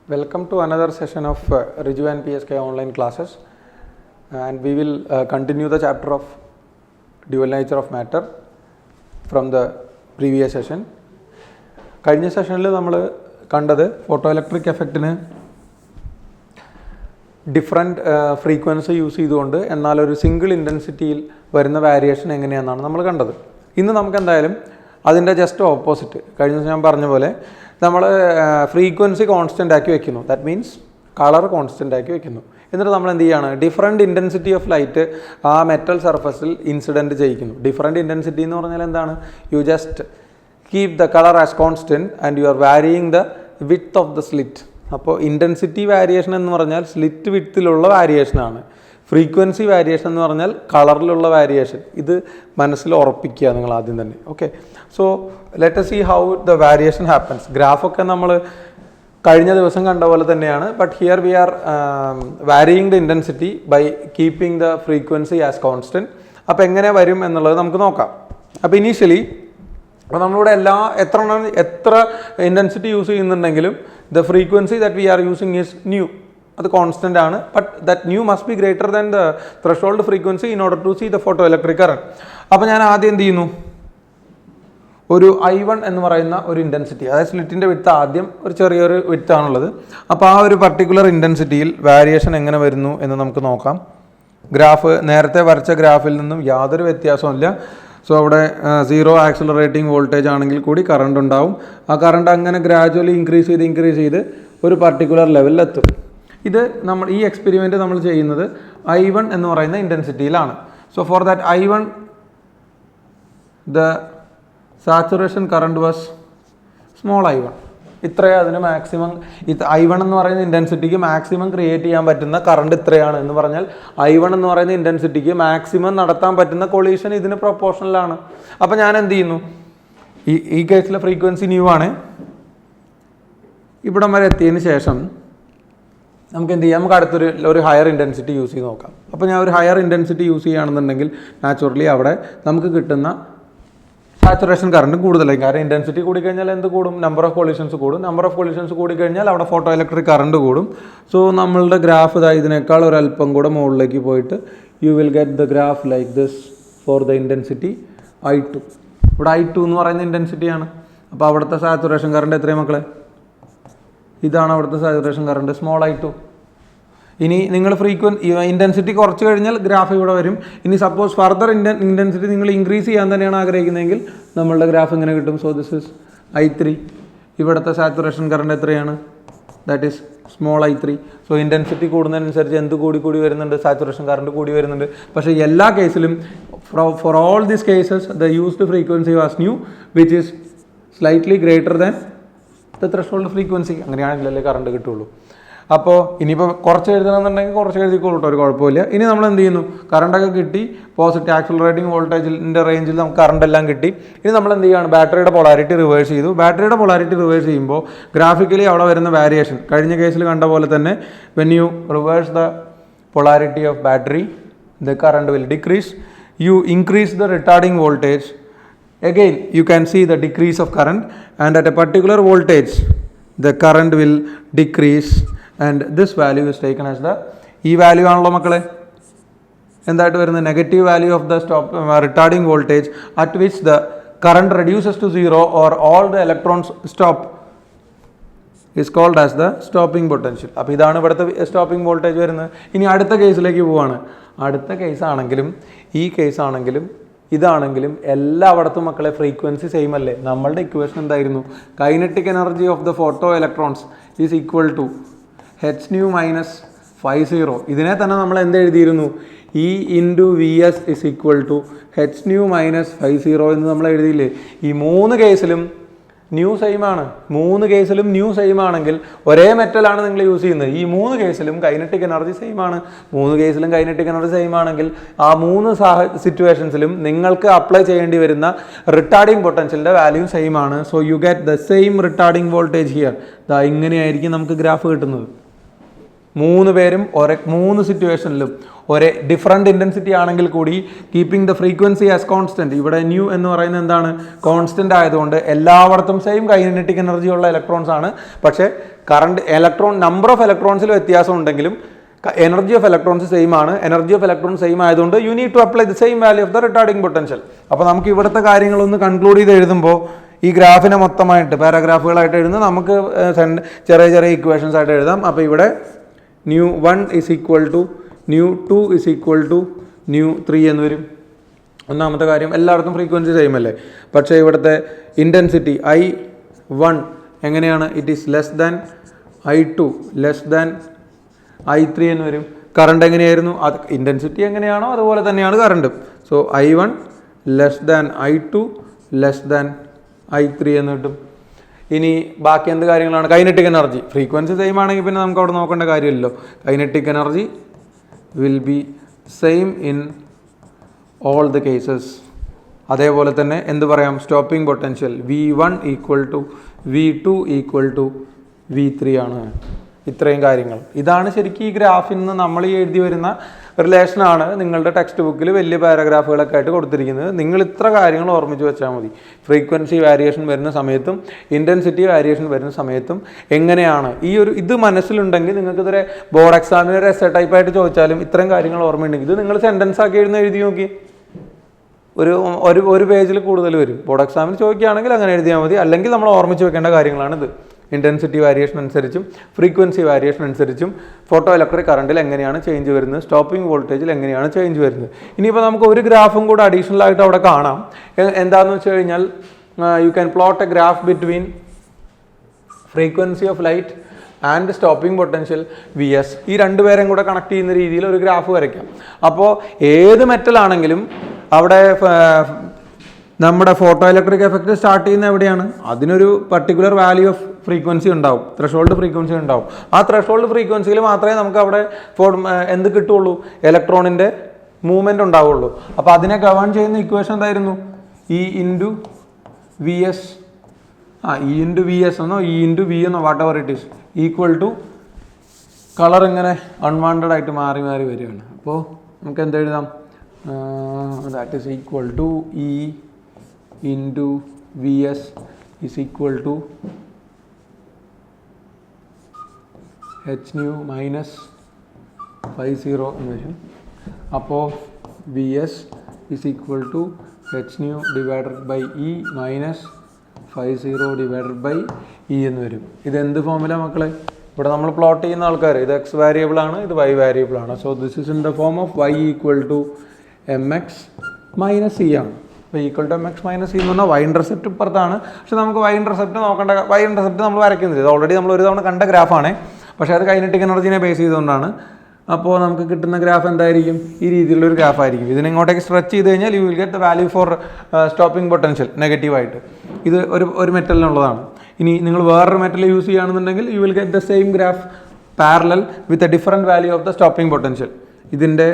Welcome to another session of Riju and PSK online classes, and we will continue the chapter of dual nature of matter from the previous session. കഴിഞ്ഞ സെഷനിൽ നമ്മൾ കണ്ടത് photoelectric എഫക്റ്റിന് different frequency use ചെയ്തുകൊണ്ട് എന്നാൽ ഒരു single ഇൻറ്റൻസിറ്റിയിൽ വരുന്ന variation എങ്ങനെയാണെന്നാണ് നമ്മൾ കണ്ടത്. ഇന്ന് നമുക്ക് എന്തായാലും അതിൻ്റെ ജസ്റ്റ് ഓപ്പോസിറ്റ്, കഴിഞ്ഞ ദിവസം ഞാൻ പറഞ്ഞ പോലെ നമ്മൾ ഫ്രീക്വൻസി കോൺസ്റ്റൻ്റ് ആക്കി വെക്കുന്നു. ദാറ്റ് മീൻസ് കളർ കോൺസ്റ്റൻ്റ് ആക്കി വെക്കുന്നു. എന്നിട്ട് നമ്മൾ എന്ത് ചെയ്യുകയാണ്, ഡിഫറെൻറ്റ് ഇൻറ്റൻസിറ്റി ഓഫ് ലൈറ്റ് ആ മെറ്റൽ സർഫസിൽ ഇൻസിഡൻറ്റ് ചെയ്യിക്കുന്നു. ഡിഫറെൻറ്റ് ഇൻറ്റൻസിറ്റി എന്ന് പറഞ്ഞാൽ എന്താണ്? You just keep the colour as constant and you are varying the width of the slit. അപ്പോൾ ഇൻറ്റൻസിറ്റി വാരിയേഷൻ എന്ന് പറഞ്ഞാൽ സ്ലിറ്റ് വിഡ്ത്തിലുള്ള വാരിയേഷനാണ്. ഫ്രീക്വൻസി വാരിയേഷൻ എന്ന് പറഞ്ഞാൽ കളറിലുള്ള വാരിയേഷൻ. ഇത് മനസ്സിൽ ഉറപ്പിക്കുക നിങ്ങൾ ആദ്യം തന്നെ. Okay, so let us see how the variation happens. ഗ്രാഫൊക്കെ നമ്മൾ കഴിഞ്ഞ ദിവസം കണ്ട പോലെ തന്നെയാണ്. But here we are varying the intensity by keeping the frequency as constant. അപ്പോൾ എങ്ങനെ വരും എന്നുള്ളത് നമുക്ക് നോക്കാം. അപ്പോൾ ഇനീഷ്യലി അപ്പോൾ നമ്മളിവിടെ എത്ര ഇൻറ്റൻസിറ്റി യൂസ് ചെയ്യുന്നുണ്ടെങ്കിലും the frequency that we are using is nu. അത് കോൺസ്റ്റൻ്റ് ആണ്. But that nu must be greater than the threshold frequency in order to see the photo electric current. അപ്പോൾ ഞാൻ ആദ്യം എന്ത് ചെയ്യുന്നു, ഒരു I1 എന്ന് പറയുന്ന ഒരു ഇൻറ്റൻസിറ്റി, അതായത് സ്ലിറ്റിൻ്റെ വിഡ്ത്ത് ആദ്യം ഒരു ചെറിയൊരു വിഡ്ത്താണുള്ളത്. അപ്പോൾ ആ ഒരു പർട്ടിക്കുലർ ഇൻറ്റൻസിറ്റിയിൽ വാരിയേഷൻ എങ്ങനെ വരുന്നു എന്ന് നമുക്ക് നോക്കാം. ഗ്രാഫ് നേരത്തെ വരച്ച ഗ്രാഫിൽ നിന്നും യാതൊരു വ്യത്യാസമില്ല. സോ അവിടെ 0 ആക്സിലറേറ്റിംഗ് വോൾട്ടേജ് ആണെങ്കിൽ കൂടി കറണ്ട് ഉണ്ടാവും. ആ കറണ്ട് അങ്ങനെ ഗ്രാജുവലി ഇൻക്രീസ് ചെയ്ത് ഒരു പർട്ടിക്കുലർ ലെവലിലെത്തും. ഇത് നമ്മൾ ഈ എക്സ്പെരിമെൻറ്റ് നമ്മൾ ചെയ്യുന്നത് I1 എന്ന് പറയുന്ന ഇൻറ്റൻസിറ്റിയിലാണ്. So for that I1 the saturation current was small I1. ഇത്രയും അതിന് മാക്സിമം I1 എന്ന് പറയുന്ന ഇൻറ്റൻസിറ്റിക്ക് മാക്സിമം ക്രിയേറ്റ് ചെയ്യാൻ പറ്റുന്ന കറണ്ട് ഇത്രയാണ് എന്ന് പറഞ്ഞാൽ I1 എന്ന് പറയുന്ന ഇൻറ്റൻസിറ്റിക്ക് മാക്സിമം നടത്താൻ പറ്റുന്ന കൊളീഷൻ ഇതിന് പ്രൊപ്പോർഷണലാണ്. അപ്പോൾ ഞാൻ എന്ത് ചെയ്യുന്നു, ഈ കേസിലെ ഫ്രീക്വൻസി ന്യൂ ആണ്. ഇവിടം വരെ എത്തിയതിന് ശേഷം നമുക്ക് എന്ത് ചെയ്യാം, നമുക്ക് അടുത്തൊരു ഹയർ ഇൻറ്റൻസിറ്റി യൂസ് ചെയ്ത് നോക്കാം. അപ്പോൾ ഞാൻ ഒരു ഹയർ ഇൻറ്റൻസിറ്റി യൂസ് ചെയ്യുകയാണെന്നുണ്ടെങ്കിൽ നാച്ചുറലി അവിടെ നമുക്ക് കിട്ടുന്ന സാച്ചുറേഷൻ കറണ്ട് കൂടുതലായി. കാരണം ഇൻറ്റൻസിറ്റി കൂടിക്കഴിഞ്ഞാൽ എന്ത് കൂടും, നമ്പർ ഓഫ് കൊളിഷൻസ് കൂടും. നമ്പർ ഓഫ് കൊളിഷൻസ് കൂടിക്കഴിഞ്ഞാൽ അവിടെ ഫോട്ടോ ഇലക്ട്രിക് കറണ്ട് കൂടും. സോ നമ്മളുടെ ഗ്രാഫ് ഇതിനേക്കാൾ ഒരല്പം കൂടെ മുകളിലേക്ക് പോയിട്ട് U will get the graph like this for the intensity I2. ഇവിടെ I2 എന്ന് പറയുന്ന ഇൻറ്റൻസിറ്റിയാണ്. അപ്പോൾ അവിടുത്തെ സാച്ചുറേഷൻ കറണ്ട് എത്രയും മക്കളെ? ഇതാണ് അവിടുത്തെ സാച്ചുറേഷൻ കറണ്ട്, സ്മോൾ I2. ഇനി നിങ്ങൾ ഇൻറ്റൻസിറ്റി കുറച്ച് കഴിഞ്ഞാൽ ഗ്രാഫ് ഇവിടെ വരും. ഇനി സപ്പോസ് ഫർദർ ഇൻറ്റൻസിറ്റി നിങ്ങൾ ഇൻക്രീസ് ചെയ്യാൻ തന്നെയാണ് ആഗ്രഹിക്കുന്നതെങ്കിൽ നമ്മളുടെ ഗ്രാഫ് ഇങ്ങനെ കിട്ടും. So this is I3. ഇവിടുത്തെ സാച്ചുറേഷൻ കറണ്ട് എത്രയാണ്? That is small I3. So intensity കൂടുന്നതിനനുസരിച്ച് എന്ത് കൂടി വരുന്നുണ്ട്, സാച്ചുറേഷൻ കറണ്ട് കൂടി വരുന്നുണ്ട്. പക്ഷേ എല്ലാ കേസിലും for all these cases the used frequency was nu which is slightly greater than the threshold frequency. അങ്ങനെയാണെങ്കിലല്ലേ കറണ്ട് കിട്ടുള്ളൂ. അപ്പോൾ ഇനിയിപ്പോൾ കുറച്ച് എഴുതണമെന്നുണ്ടെങ്കിൽ കുറച്ച് എഴുതിക്കോളൂ, ഒരു കുഴപ്പമില്ല. ഇനി നമ്മൾ എന്ത് ചെയ്യുന്നു, കറണ്ടൊക്കെ കിട്ടി, പോസിറ്റീവ് ആക്സിലറേറ്റിംഗ് വോൾട്ടേജിൻ്റെ റേഞ്ചിൽ നമുക്ക് കറണ്ട് എല്ലാം കിട്ടി. ഇനി നമ്മൾ എന്ത് ചെയ്യുകയാണ്, ബാറ്ററിയുടെ പൊളാരിറ്റി റിവേഴ്സ് ചെയ്തു. ബാറ്ററിയുടെ പൊളാരിറ്റി റിവേഴ്സ് ചെയ്യുമ്പോൾ ഗ്രാഫിക്കലി അവിടെ വരുന്ന വേരിയേഷൻ കഴിഞ്ഞ കേസിൽ കണ്ട പോലെ തന്നെ when you reverse the polarity of battery the current will decrease. You increase the retarding voltage, again you can see the decrease of current, and at a particular voltage the current will decrease, and this value is taken as the value ആണല്ലോ മക്കളെ എന്തായിട്ട് വരുന്നത്, negative value of the retarding voltage at which the current reduces to 0 or all the electrons stop is called as the stopping potential. അപ്പോൾ ഇതാണ് ഇവിടുത്തെ stopping voltage വരുന്നത്. ഇനി അടുത്ത കേസിലേക്ക് പോവാണ്. അടുത്ത കേസാണെങ്കിലും ഈ കേസാണെങ്കിലും ഇതാണെങ്കിലും എല്ലായിടത്തും മക്കളെ ഫ്രീക്വൻസി സെയിം അല്ലേ? നമ്മളുടെ ഇക്വേഷൻ എന്തായിരുന്നു, kinetic energy of the photoelectrons is equal to hν minus φ0. ഇതിനെ തന്നെ നമ്മൾ എന്ത് എഴുതിയിരുന്നു, E into VS is equal to hν minus φ0 എന്ന് നമ്മൾ എഴുതിയില്ലേ? ഈ മൂന്ന് കേസിലും ന്യൂ സെയിം ആണ്. മൂന്ന് കേസിലും ന്യൂ സെയിം ആണെങ്കിൽ ഒരേ മെറ്റലാണ് നിങ്ങൾ യൂസ് ചെയ്യുന്നത്. ഈ മൂന്ന് കേസിലും കൈനറ്റിക് എനർജി സെയിം ആണ്. മൂന്ന് കേസിലും കൈനറ്റിക് എനർജി സെയിം ആണെങ്കിൽ ആ മൂന്ന് സിറ്റുവേഷൻസിലും നിങ്ങൾക്ക് അപ്ലൈ ചെയ്യേണ്ടി വരുന്ന റിട്ടാർഡിംഗ് പൊട്ടൻഷ്യലിൻ്റെ വാല്യൂ സെയിം ആണ്. So you get the same retarding voltage here. ഇങ്ങനെയായിരിക്കും നമുക്ക് ഗ്രാഫ് കിട്ടുന്നത്. മൂന്ന് പേരും മൂന്ന് സിറ്റുവേഷനിലും ഒരേ ഡിഫറെൻറ്റ് ഇൻറ്റൻസിറ്റി ആണെങ്കിൽ കൂടി keeping the frequency as constant, ഇവിടെ ന്യൂ എന്ന് പറയുന്നത് എന്താണ്, കോൺസ്റ്റൻ്റ് ആയതുകൊണ്ട് എല്ലായിടത്തും സെയിം കൈനറ്റിക് എനർജി ഉള്ള ഇലക്ട്രോൺസ് ആണ്. പക്ഷേ കറണ്ട് നമ്പർ ഓഫ് ഇലക്ട്രോൺസിൽ വ്യത്യാസം ഉണ്ടെങ്കിലും എനർജി ഓഫ് ഇലക്ട്രോൺസ് സെയിം ആണ്. എനർജി ഓഫ് ഇലക്ട്രോൺസ് സെയിം ആയതുകൊണ്ട് you need to apply the same value of the retarding potential. അപ്പോൾ നമുക്ക് ഇവിടുത്തെ കാര്യങ്ങളൊന്ന് കൺക്ലൂഡ് ചെയ്ത് എഴുതുമ്പോൾ ഈ ഗ്രാഫിനെ മൊത്തമായിട്ട് പാരാഗ്രാഫുകളായിട്ട് എഴുതുന്നത് നമുക്ക് ചെറിയ ചെറിയ ഇക്വേഷൻസ് ആയിട്ട് എഴുതാം. അപ്പോൾ ഇവിടെ μ1 is equal to μ2 is equal to μ3 എന്ന് വരും. ഒന്നാമത്തെ കാര്യം, എല്ലായിടത്തും ഫ്രീക്വൻസി സെയിം അല്ലേ, പക്ഷേ ഇവിടുത്തെ ഇൻറ്റൻസിറ്റി I1 എങ്ങനെയാണ്, it is less than I2 less than I3 എന്ന് വരും. കറണ്ട് എങ്ങനെയായിരുന്നു, അത് ഇൻറ്റൻസിറ്റി എങ്ങനെയാണോ അതുപോലെ തന്നെയാണ് കറണ്ടും. So I1 less than I2 less than I3 എന്ന് കിട്ടും. ഇനി ബാക്കി എന്ത് കാര്യങ്ങളാണ്, കൈനറ്റിക് എനർജി. ഫ്രീക്വൻസി സെയിം ആണെങ്കിൽ പിന്നെ നമുക്ക് അവിടെ നോക്കേണ്ട കാര്യമില്ലല്ലോ. Kinetic energy will be same in all the cases. അതേപോലെ തന്നെ എന്ത് പറയാം, stopping potential V1 equal to V2 equal to V3 ആണ്. ഇത്രയും കാര്യങ്ങൾ, ഇതാണ് ശരിക്കും ഈ ഗ്രാഫിൽ നിന്ന് നമ്മൾ ഈ എഴുതി വരുന്ന റിലേഷനാണ് നിങ്ങളുടെ ടെക്സ്റ്റ് ബുക്കിൽ വലിയ പാരഗ്രാഫുകളൊക്കെ ആയിട്ട് കൊടുത്തിരിക്കുന്നത്. നിങ്ങൾ ഇത്ര കാര്യങ്ങൾ ഓർമ്മിച്ച് വെച്ചാൽ മതി. ഫ്രീക്വൻസി വാരിയേഷൻ വരുന്ന സമയത്തും ഇൻറ്റൻസിറ്റി വാരിയേഷൻ വരുന്ന സമയത്തും എങ്ങനെയാണ് ഇത് മനസ്സിലുണ്ടെങ്കിൽ നിങ്ങൾക്ക് ഇതുവരെ ബോർഡ് എക്സാമിന് ഒരു എസ്സേ ടൈപ്പായിട്ട് ചോദിച്ചാലും ഇത്രയും കാര്യങ്ങൾ ഓർമ്മയുണ്ടെങ്കിൽ ഇത് നിങ്ങൾ സെൻറ്റൻസ് ആക്കി എഴുതി നോക്കി ഒരു പേജിൽ കൂടുതൽ വരും. ബോർഡ് എക്സാമിന് ചോദിക്കുകയാണെങ്കിൽ അങ്ങനെ എഴുതിയാൽ മതി. അല്ലെങ്കിൽ നമ്മൾ ഓർമ്മിച്ച് വെക്കേണ്ട കാര്യങ്ങളാണിത്. ഇൻറ്റൻസിറ്റി വാരിയേഷൻ അനുസരിച്ചും ഫ്രീക്വൻസി വാരിയേഷൻ അനുസരിച്ചും ഫോട്ടോ ഇലക്ട്രിക് കറണ്ടിൽ എങ്ങനെയാണ് ചേഞ്ച് വരുന്നത്, സ്റ്റോപ്പിംഗ് വോൾട്ടേജിൽ എങ്ങനെയാണ് ചേഞ്ച് വരുന്നത്. ഇനിയിപ്പോൾ നമുക്ക് ഒരു ഗ്രാഫും കൂടെ അഡീഷണൽ ആയിട്ട് അവിടെ കാണാം. എന്താണെന്ന് വെച്ച് കഴിഞ്ഞാൽ you can plot A graph between frequency of light and stopping potential VS. ഈ രണ്ടുപേരെയും കൂടെ കണക്ട് ചെയ്യുന്ന രീതിയിൽ ഒരു ഗ്രാഫ് വരയ്ക്കാം. അപ്പോൾ ഏത് മെറ്റൽ ആണെങ്കിലും അവിടെ നമ്മുടെ ഫോട്ടോ ഇലക്ട്രിക് എഫക്റ്റ് സ്റ്റാർട്ട് ചെയ്യുന്ന എവിടെയാണ്, അതിനൊരു പർട്ടിക്കുലർ വാല്യൂ ഓഫ് ഫ്രീക്വൻസി ഉണ്ടാവും, ത്രഷോൾഡ് ഫ്രീക്വൻസി ഉണ്ടാവും. ആ ത്രഷോൾഡ് ഫ്രീക്വൻസിയിൽ മാത്രമേ നമുക്ക് അവിടെ എന്ത് കിട്ടുള്ളൂ, ഇലക്ട്രോണിൻ്റെ മൂവ്മെൻറ്റ് ഉണ്ടാവുള്ളൂ. അപ്പോൾ അതിനെ ഗവേൺ ചെയ്യുന്ന ഇക്വേഷൻ എന്തായിരുന്നു, E into VS, E into VS എന്നോ E ഇൻറ്റു V എന്നോ whatever it is equal to colour ഇങ്ങനെ അൺവാണ്ടഡ് ആയിട്ട് മാറി മാറി വരികയാണ്. അപ്പോൾ നമുക്ക് എന്തെഴുതാം, that is equal to E into VS is equal to h nu minus 50 എന്ന് വരും. അപ്പോൾ VS is equal to h nu divided by E minus 50 divided by E എന്ന് വരും. ഇത് എന്ത് ഫോമിലാണ് മക്കളെ, ഇവിടെ നമ്മൾ പ്ലോട്ട് ചെയ്യുന്ന ആൾക്കാർ ഇത് x വേരിയബിൾ ആണ്, ഇത് y വേരിയബിൾ ആണ്. So this is in the form of y equal to mx minus E ആണ്. അപ്പോൾ equal to mx minus E എന്ന് പറഞ്ഞാൽ y ഇൻ്റർസെപ്റ്റ് ഇപ്പുറത്താണ്. പക്ഷേ നമുക്ക് y ഇൻ്റർസെപ്റ്റ് നോക്കേണ്ട, y ഇൻ്റർസെപ്റ്റ് നമ്മൾ വരയ്ക്കുന്നില്ല, ഇത് ഓൾറെഡി നമ്മൾ ഒരു തവണ കണ്ട ഗ്രാഫാണ്. പക്ഷേ അത് കൈനറ്റിക് എനർജിനെ ബേസ് ചെയ്തുകൊണ്ടാണ്. അപ്പോൾ നമുക്ക് കിട്ടുന്ന ഗ്രാഫ് എന്തായിരിക്കും, ഈ രീതിയിലുള്ളൊരു ഗ്രാഫ് ആയിരിക്കും. ഇതിനിങ്ങോട്ടേക്ക് സ്ട്രെച്ച് ചെയ്ത് കഴിഞ്ഞാൽ you will get the value for stopping potential നെഗറ്റീവായിട്ട്. ഇത് ഒരു മെറ്റലിനുള്ളതാണ്. ഇനി നിങ്ങൾ വേറൊരു മെറ്റൽ യൂസ് ചെയ്യുകയാണെന്നുണ്ടെങ്കിൽ you will get the same graph parallel with a different value of the stopping potential. ഇതിൻ്റെ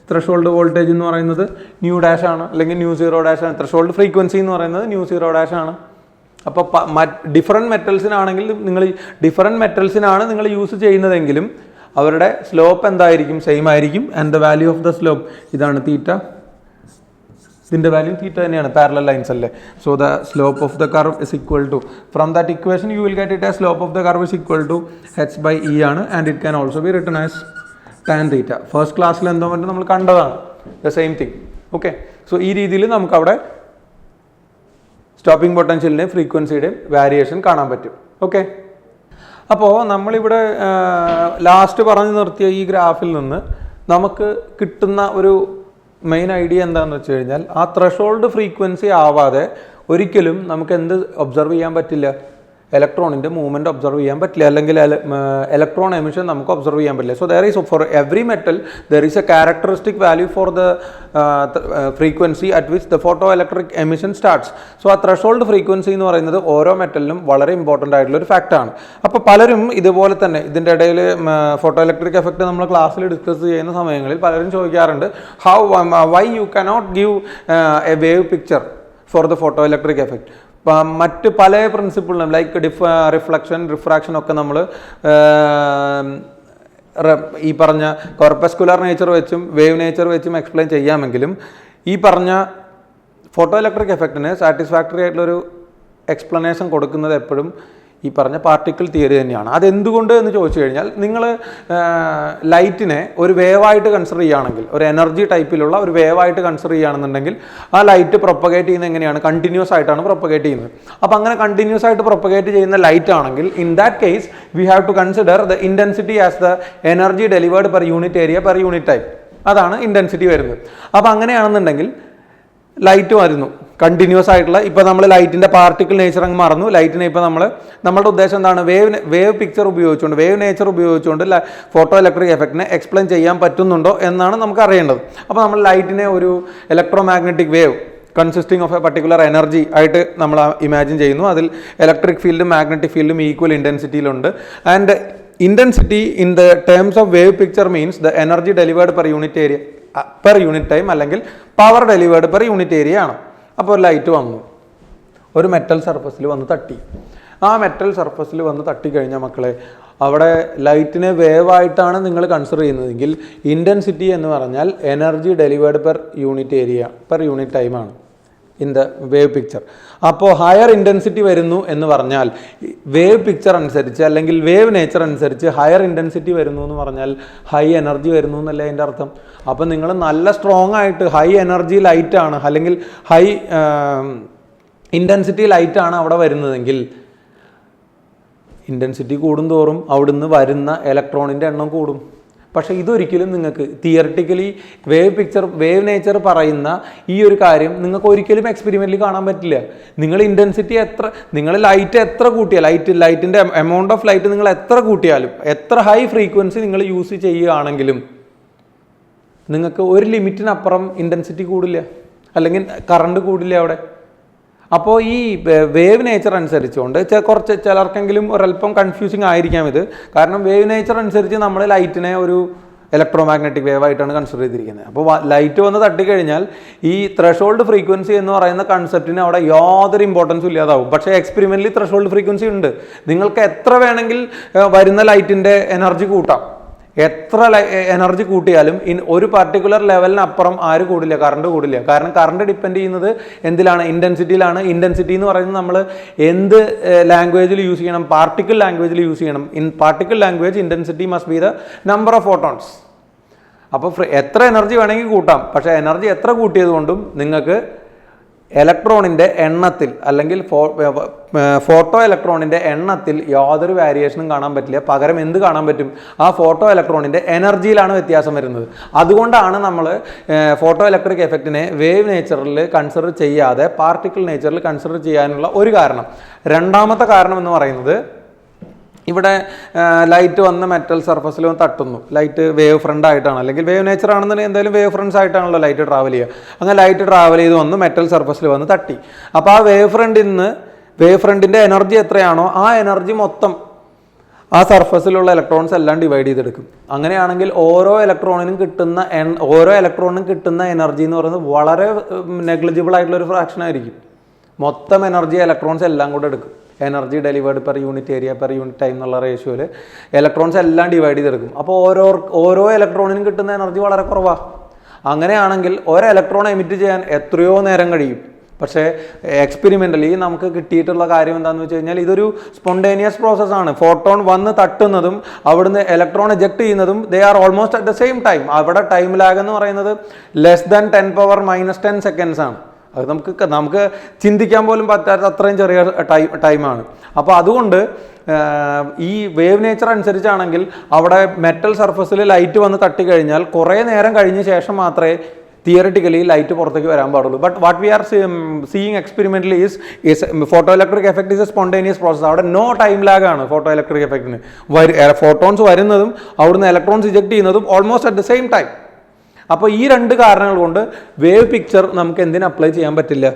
ത്രഷോൾഡ് വോൾട്ടേജ് എന്ന് പറയുന്നത് ന്യൂ ഡാഷ് ആണ്, അല്ലെങ്കിൽ ന്യൂ സീറോ ഡാഷ് ആണ്. ത്രഷോൾഡ് ഫ്രീക്വൻസി എന്ന് പറയുന്നത് ന്യൂ സീറോ ഡാഷ് ആണ്. അപ്പോൾ ഡിഫറൻറ്റ് മെറ്റൽസിനാണെങ്കിൽ നിങ്ങൾ യൂസ് ചെയ്യുന്നതെങ്കിലും അവരുടെ സ്ലോപ്പ് എന്തായിരിക്കും, സെയിം ആയിരിക്കും. And the value of the slope ഇതാണ് തീറ്റ, ഇതിൻ്റെ വാല്യൂ തീറ്റ തന്നെയാണ്, പാരലൽ ലൈൻസ് അല്ലേ. So the slope of the curve is equal to, from that equation you will get it as slope of the curve is equal to h/E ആണ്. And it can also be written as tan theta. First ക്ലാസ്സിൽ എന്തോ പറ്റും നമ്മൾ കണ്ടതാണ്, the same thing. Okay, so ഈ രീതിയിൽ നമുക്കവിടെ stopping പൊട്ടൻഷ്യലിൻ്റെയും ഫ്രീക്വൻസിയുടെയും variation കാണാൻ പറ്റും. ഓക്കെ, അപ്പോൾ നമ്മളിവിടെ ലാസ്റ്റ് പറഞ്ഞു നിർത്തിയ ഈ ഗ്രാഫിൽ നിന്ന് നമുക്ക് കിട്ടുന്ന ഒരു മെയിൻ ഐഡിയ എന്താണെന്ന് വെച്ച് കഴിഞ്ഞാൽ, ആ ത്രഷോൾഡ് ഫ്രീക്വൻസി ആവാതെ ഒരിക്കലും നമുക്ക് എന്ത് ഒബ്സർവ് ചെയ്യാൻ പറ്റില്ല, ഇലക്ട്രോണിൻ്റെ മൂവ്മെൻറ്റ് ഒബ്സർവ് ചെയ്യാൻ പറ്റില്ല, അല്ലെങ്കിൽ ഇലക്ട്രോൺ എമിഷൻ നമുക്ക് ഒബ്സർവ് ചെയ്യാൻ പറ്റില്ല. So there is for every metal there is A characteristic value for the frequency at which the photo electric emission starts. So ആ ത്രഷോൾഡ് ഫ്രീക്വൻസി എന്ന് പറയുന്നത് ഓരോ മെറ്റലിനും വളരെ ഇമ്പോർട്ടൻ്റ് ആയിട്ടുള്ള ഒരു ഫാക്റ്റാണ്. അപ്പോൾ പലരും ഇതുപോലെ തന്നെ ഇതിൻ്റെ ഇടയിൽ ഫോട്ടോ ഇലക്ട്രിക് എഫക്റ്റ് നമ്മൾ ക്ലാസ്സിൽ ഡിസ്കസ് ചെയ്യുന്ന സമയങ്ങളിൽ പലരും ചോദിക്കാറുണ്ട്, why you cannot give a wave picture for the photo electric effect. മറ്റ് പല പ്രിൻസിപ്പിളിനും ലൈക്ക് റിഫ്ലക്ഷൻ, റിഫ്രാക്ഷൻ ഒക്കെ നമ്മൾ ഈ പറഞ്ഞ കോർപ്പസ്കുലർ നേച്ചർ വെച്ചും വേവ് നേച്ചർ വെച്ചും എക്സ്പ്ലെയിൻ ചെയ്യാമെങ്കിലും ഈ പറഞ്ഞ ഫോട്ടോ ഇലക്ട്രിക് എഫക്റ്റിന് സാറ്റിസ്ഫാക്ടറി ആയിട്ടുള്ളൊരു എക്സ്പ്ലനേഷൻ കൊടുക്കുന്നത് എപ്പോഴും ഈ പറഞ്ഞ പാർട്ടിക്കിൾ തിയറി തന്നെയാണ്. അതെന്തുകൊണ്ട് എന്ന് ചോദിച്ചു കഴിഞ്ഞാൽ, നിങ്ങൾ ലൈറ്റിനെ ഒരു വേവായിട്ട് കൺസിഡർ ചെയ്യുകയാണെങ്കിൽ, ഒരു എനർജി ടൈപ്പിലുള്ള ഒരു വേവായിട്ട് കൺസിഡർ ചെയ്യുകയാണെന്നുണ്ടെങ്കിൽ ആ ലൈറ്റ് പ്രൊപ്പഗേറ്റ് ചെയ്യുന്നത് എങ്ങനെയാണ്? കണ്ടിന്യൂസ് ആയിട്ടാണ് പ്രൊപ്പഗേറ്റ് ചെയ്യുന്നത്. അപ്പോൾ അങ്ങനെ കണ്ടിന്യൂസ് ആയിട്ട് പ്രൊപ്പഗേറ്റ് ചെയ്യുന്ന ലൈറ്റ് ആണെങ്കിൽ in that case we have to consider the intensity as the energy delivered per unit area per unit time. അതാണ് ഇൻറ്റൻസിറ്റി വരുന്നത്. അപ്പോൾ അങ്ങനെയാണെന്നുണ്ടെങ്കിൽ ലൈറ്റ് വരുന്നു കണ്ടിന്യൂസ് ആയിട്ടുള്ള, ഇപ്പോൾ നമ്മൾ ലൈറ്റിൻ്റെ പാർട്ടിക്കിൾ നേച്ചർ അങ്ങ് മറന്നു. ലൈറ്റിനെ ഇപ്പോൾ നമ്മളുടെ ഉദ്ദേശം എന്താണ്? വേവ് പിക്ചർ ഉപയോഗിച്ചുകൊണ്ട്, വേവ് നേച്ചർ ഉപയോഗിച്ചുകൊണ്ട് ഫോട്ടോ ഇലക്ട്രിക് എഫക്റ്റിനെ എക്സ്പ്ലെയിൻ ചെയ്യാൻ പറ്റുന്നുണ്ടോ എന്നാണ് നമുക്ക് അറിയേണ്ടത്. അപ്പോൾ നമ്മൾ ലൈറ്റിനെ ഒരു electromagnetic wave consisting of a particular energy ആയിട്ട് നമ്മൾ ഇമാജിൻ ചെയ്യുന്നു. അതിൽ ഇലക്ട്രിക് ഫീൽഡും മാഗ്നറ്റിക് ഫീൽഡും ഈക്വൽ ഇൻറ്റൻസിറ്റിയിലുണ്ട്. And intensity in the terms of wave picture means the energy delivered per unit area per unit time, അല്ലെങ്കിൽ power delivered per unit area ആണ്. അപ്പോൾ ലൈറ്റ് വന്നു, ഒരു മെറ്റൽ സർഫസിൽ വന്ന് തട്ടി. ആ മെറ്റൽ സർഫസിൽ വന്ന് തട്ടിക്കഴിഞ്ഞാൽ മക്കളെ, അവിടെ ലൈറ്റിനെ വേവായിട്ടാണ് നിങ്ങൾ കൺസിഡർ ചെയ്യുന്നതെങ്കിൽ ഇൻറ്റൻസിറ്റി എന്ന് പറഞ്ഞാൽ energy delivered per unit area per unit ടൈമാണ് ഇൻ ദ വേവ് പിക്ചർ. അപ്പോൾ ഹയർ ഇൻറ്റൻസിറ്റി വരുന്നു എന്ന് പറഞ്ഞാൽ വേവ് പിക്ചർ അനുസരിച്ച് അല്ലെങ്കിൽ വേവ് നേച്ചർ അനുസരിച്ച് ഹയർ ഇൻറ്റൻസിറ്റി വരുന്നു എന്ന് പറഞ്ഞാൽ ഹൈ എനർജി വരുന്നു എന്നല്ലേ അതിൻ്റെ അർത്ഥം. അപ്പം നിങ്ങൾ നല്ല സ്ട്രോങ് ആയിട്ട് ഹൈ എനർജി ലൈറ്റാണ് അല്ലെങ്കിൽ ഹൈ ഇൻറ്റൻസിറ്റി ലൈറ്റാണ് അവിടെ വരുന്നതെങ്കിൽ ഇൻറ്റൻസിറ്റി കൂടുന്തോറും അവിടുന്ന് വരുന്ന ഇലക്ട്രോണിൻ്റെ എണ്ണം കൂടും. പക്ഷേ ഇതൊരിക്കലും നിങ്ങൾക്ക് തിയറിറ്റിക്കലി വേവ് നേച്ചർ പറയുന്ന ഈ ഒരു കാര്യം നിങ്ങൾക്ക് ഒരിക്കലും എക്സ്പെരിമെൻ്റിൽ കാണാൻ പറ്റില്ല. നിങ്ങൾ ഇൻറ്റൻസിറ്റി നിങ്ങൾ ലൈറ്റ് എത്ര കൂട്ടിയാൽ, ലൈറ്റിൻ്റെ എമൗണ്ട് ഓഫ് ലൈറ്റ് നിങ്ങൾ എത്ര കൂട്ടിയാലും, എത്ര ഹൈ ഫ്രീക്വൻസി നിങ്ങൾ യൂസ് ചെയ്യുകയാണെങ്കിലും നിങ്ങൾക്ക് ഒരു ലിമിറ്റിനപ്പുറം ഇൻറ്റൻസിറ്റി കൂടില്ല, അല്ലെങ്കിൽ കറണ്ട് കൂടില്ല അവിടെ. അപ്പോൾ ഈ വേവ് നേച്ചർ അനുസരിച്ചുകൊണ്ട് കുറച്ച് ചിലർക്കെങ്കിലും ഒരല്പം കൺഫ്യൂസിങ് ആയിരിക്കാം ഇത്. കാരണം വേവ് നേച്ചർ അനുസരിച്ച് നമ്മൾ ലൈറ്റിനെ ഒരു ഇലക്ട്രോ മാഗ്നറ്റിക് വേവ് ആയിട്ടാണ് കൺസിഡർ ചെയ്തിരിക്കുന്നത്. അപ്പോൾ ലൈറ്റ് വന്ന് തട്ടിക്കഴിഞ്ഞാൽ ഈ ത്രഷോൾഡ് ഫ്രീക്വൻസി എന്ന് പറയുന്ന കൺസെപ്റ്റിന് അവിടെ യാതൊരു ഇമ്പോർട്ടൻസും ഇല്ലാതാവും. പക്ഷേ എക്സ്പെരിമെൻ്റലി ത്രഷോൾഡ് ഫ്രീക്വൻസി ഉണ്ട്. നിങ്ങൾക്ക് എത്ര വേണമെങ്കിൽ വരുന്ന ലൈറ്റിൻ്റെ എനർജി കൂട്ടാം. എത്ര എനർജി കൂട്ടിയാലും ഒരു പർട്ടിക്കുലർ ലെവലിനപ്പുറം ആര് കൂടില്ല? കറണ്ട് കൂടില്ല. കാരണം കറണ്ട് ഡിപ്പെൻഡ് ചെയ്യുന്നത് എന്തിലാണ്? ഇൻറ്റൻസിറ്റിയിലാണ്. ഇൻറ്റൻസിറ്റി എന്ന് പറയുന്നത് നമ്മൾ എന്ത് ലാംഗ്വേജിൽ യൂസ് ചെയ്യണം? പാർട്ടിക്കിൾ ലാംഗ്വേജിൽ യൂസ് ചെയ്യണം. In particle language intensity must be the number of photons. അപ്പോൾ എത്ര എനർജി വേണമെങ്കിൽ കൂട്ടാം. പക്ഷേ എനർജി എത്ര കൂട്ടിയത് കൊണ്ടും നിങ്ങൾക്ക് ഇലക്ട്രോണിൻ്റെ എണ്ണത്തിൽ അല്ലെങ്കിൽ ഫോട്ടോ ഇലക്ട്രോണിൻ്റെ എണ്ണത്തിൽ യാതൊരു വേരിയേഷനും കാണാൻ പറ്റില്ല. പകരം എന്ത് കാണാൻ പറ്റും? ആ ഫോട്ടോ ഇലക്ട്രോണിൻ്റെ എനർജിയിലാണ് വ്യത്യാസം വരുന്നത്. അതുകൊണ്ടാണ് നമ്മൾ ഫോട്ടോ ഇലക്ട്രിക് എഫക്റ്റിനെ വേവ് നേച്ചറിൽ കൺസിഡർ ചെയ്യാതെ പാർട്ടിക്കിൾ നേച്ചറിൽ കൺസിഡർ ചെയ്യാനുള്ള ഒരു കാരണം. രണ്ടാമത്തെ കാരണം എന്ന് പറയുന്നത്, ഇവിടെ ലൈറ്റ് വന്ന് മെറ്റൽ സർഫസിൽ വന്ന് തട്ടുന്നു. ലൈറ്റ് വേവ് ഫ്രണ്ട് ആയിട്ടാണ്, അല്ലെങ്കിൽ വേവ് നേച്ചർ ആണെന്നുണ്ടെങ്കിൽ എന്തായാലും വേവ് ഫ്രണ്ട്സ് ആയിട്ടാണല്ലോ ലൈറ്റ് ട്രാവൽ ചെയ്യുക. അങ്ങനെ ലൈറ്റ് ട്രാവൽ ചെയ്ത് വന്ന് മെറ്റൽ സർഫസിൽ വന്ന് തട്ടി. അപ്പോൾ ആ വേവ് ഫ്രണ്ടിൻ്റെ എനർജി എത്രയാണോ ആ എനർജി മൊത്തം ആ സർഫസിലുള്ള ഇലക്ട്രോൺസ് എല്ലാം ഡിവൈഡ് ചെയ്തെടുക്കും. അങ്ങനെയാണെങ്കിൽ ഓരോ ഇലക്ട്രോണിനും കിട്ടുന്ന എനർജി എന്ന് പറയുന്നത് വളരെ നെഗ്ലിജിബിൾ ആയിട്ടുള്ള ഒരു ഫ്രാക്ഷൻ ആയിരിക്കും. മൊത്തം എനർജി ഇലക്ട്രോൺസ് എല്ലാം കൂടെ എടുക്കും. Energy delivered per unit area per unit time എന്നുള്ള റേഷ്യോയിൽ ഇലക്ട്രോൺസ് എല്ലാം ഡിവൈഡ് ചെയ്തെടുക്കും. അപ്പോൾ ഓരോ ഇലക്ട്രോണിനും കിട്ടുന്ന എനർജി വളരെ കുറവാണ്. അങ്ങനെയാണെങ്കിൽ ഒരു ഇലക്ട്രോൺ എമിറ്റ് ചെയ്യാൻ എത്രയോ നേരം കഴിയും. പക്ഷേ എക്സ്പെരിമെൻ്റലി നമുക്ക് കിട്ടിയിട്ടുള്ള കാര്യം എന്താണെന്ന് വെച്ച് കഴിഞ്ഞാൽ ഇതൊരു സ്പോണ്ടേനിയസ് പ്രോസസ്സാണ്. ഫോട്ടോൺ വന്ന് തട്ടുന്നതും അവിടുന്ന് ഇലക്ട്രോൺ എജക്ട് ചെയ്യുന്നതും ദേ are almost at the same time. അവിടെ ടൈം ലാഗ് എന്ന് പറയുന്നത് ലെസ് ദാൻ 10⁻⁻10 സെക്കൻഡ്സ് ആണ്. അത് നമുക്ക് ചിന്തിക്കാൻ പോലും പറ്റാത്ത അത്രയും ചെറിയ ടൈമാണ്. അപ്പോൾ അതുകൊണ്ട് ഈ വേവ് നേച്ചർ അനുസരിച്ചാണെങ്കിൽ അവിടെ മെറ്റൽ സർഫസിൽ ലൈറ്റ് വന്ന് തട്ടിക്കഴിഞ്ഞാൽ കുറേ നേരം കഴിഞ്ഞ ശേഷം മാത്രമേ തിയറിറ്റിക്കലി ലൈറ്റ് പുറത്തേക്ക് വരാൻ പാടുള്ളൂ. But what we are seeing experimentally is photo electric effect is A spontaneous process. അവിടെ നോ ടൈം ലാഗ് ആണ് ഫോട്ടോ ഇലക്ട്രിക് എഫക്റ്റിന്. ഫോട്ടോൺസ് വരുന്നതും അവിടുന്ന് ഇലക്ട്രോൺസ് ഇജക്ട് ചെയ്യുന്നതും almost at the same time. അപ്പോൾ ഈ രണ്ട് കാരണങ്ങൾ കൊണ്ട് വേവ് പിക്ചർ നമുക്ക് എന്തിനു അപ്ലൈ ചെയ്യാൻ പറ്റില്ല?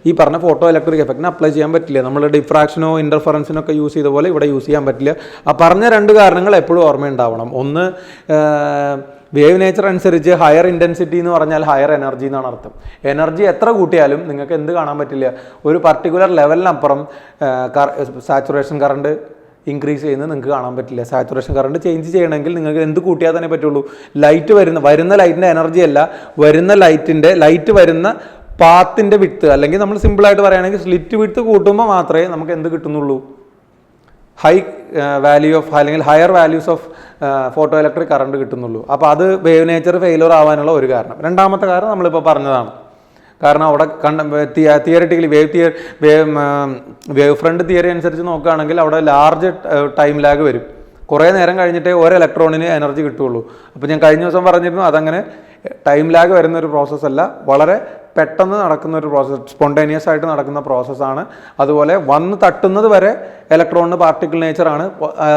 ഈ പറഞ്ഞ ഫോട്ടോ ഇലക്ട്രിക് എഫക്റ്റിന് അപ്ലൈ ചെയ്യാൻ പറ്റില്ല. നമ്മൾ ഡിഫ്രാക്ഷനോ ഇൻ്റർഫറൻസിനോ ഒക്കെ യൂസ് ചെയ്ത പോലെ ഇവിടെ യൂസ് ചെയ്യാൻ പറ്റില്ല. ആ പറഞ്ഞ രണ്ട് കാരണങ്ങൾ എപ്പോഴും ഓർമ്മയുണ്ടാവണം. ഒന്ന്, വേവ് നേച്ചർ അനുസരിച്ച് ഹയർ ഇൻറ്റൻസിറ്റി എന്ന് പറഞ്ഞാൽ ഹയർ എനർജി എന്നാണ് അർത്ഥം. എനർജി എത്ര കൂട്ടിയാലും നിങ്ങൾക്ക് എന്ത് കാണാൻ പറ്റില്ല? ഒരു പർട്ടിക്കുലർ ലെവലിനപ്പുറം സാച്ചുറേഷൻ കറണ്ട്, ഇൻക്രീസ് ചെയ്യുന്നത് നിങ്ങൾക്ക് കാണാൻ പറ്റില്ല. സാച്ചുറേഷൻ കറണ്ട് ചേഞ്ച് ചെയ്യണമെങ്കിൽ നിങ്ങൾക്ക് എന്ത് കൂട്ടിയാൽ തന്നെ പറ്റുള്ളൂ, ലൈറ്റ് വരുന്ന ലൈറ്റിൻ്റെ എനർജി അല്ല, ലൈറ്റ് വരുന്ന പാത്തിൻ്റെ വിഡ്ത്ത്, അല്ലെങ്കിൽ നമ്മൾ സിമ്പിളായിട്ട് പറയുകയാണെങ്കിൽ സ്ലിറ്റ് വിഡ്ത്ത് കൂട്ടുമ്പോൾ മാത്രമേ നമുക്ക് എന്ത് കിട്ടുന്നുള്ളൂ, ഹൈ വാല്യൂ ഓഫ് അല്ലെങ്കിൽ higher values of photo electric current കിട്ടുന്നുള്ളൂ. അപ്പോൾ അത് വേവ് നേച്ചർ ഫെയിലർ ആവാനുള്ള ഒരു കാരണം. രണ്ടാമത്തെ കാരണം നമ്മളിപ്പോൾ പറഞ്ഞതാണ്. കാരണം അവിടെ തിയറിറ്റിക്കലി വേവ് ഫ്രണ്ട് തിയറി അനുസരിച്ച് നോക്കുകയാണെങ്കിൽ അവിടെ ലാർജ് ടൈം ലാഗ് വരും. കുറേ നേരം കഴിഞ്ഞിട്ടേ ഒരു ഇലക്ട്രോണിന് എനർജി കിട്ടുള്ളൂ. അപ്പോൾ ഞാൻ കഴിഞ്ഞ ദിവസം പറഞ്ഞിരുന്നു, അതങ്ങനെ ടൈം ലാഗ് വരുന്ന ഒരു പ്രോസസ്സല്ല, വളരെ പെട്ടെന്ന് നടക്കുന്ന ഒരു പ്രോസസ്സ്, സ്പോണ്ടേനിയസ് ആയിട്ട് നടക്കുന്ന പ്രോസസ്സാണ്. അതുപോലെ വന്ന് തട്ടുന്നത് വരെ ഇലക്ട്രോണിന് പാർട്ടിക്കിൾ നേച്ചറാണ്,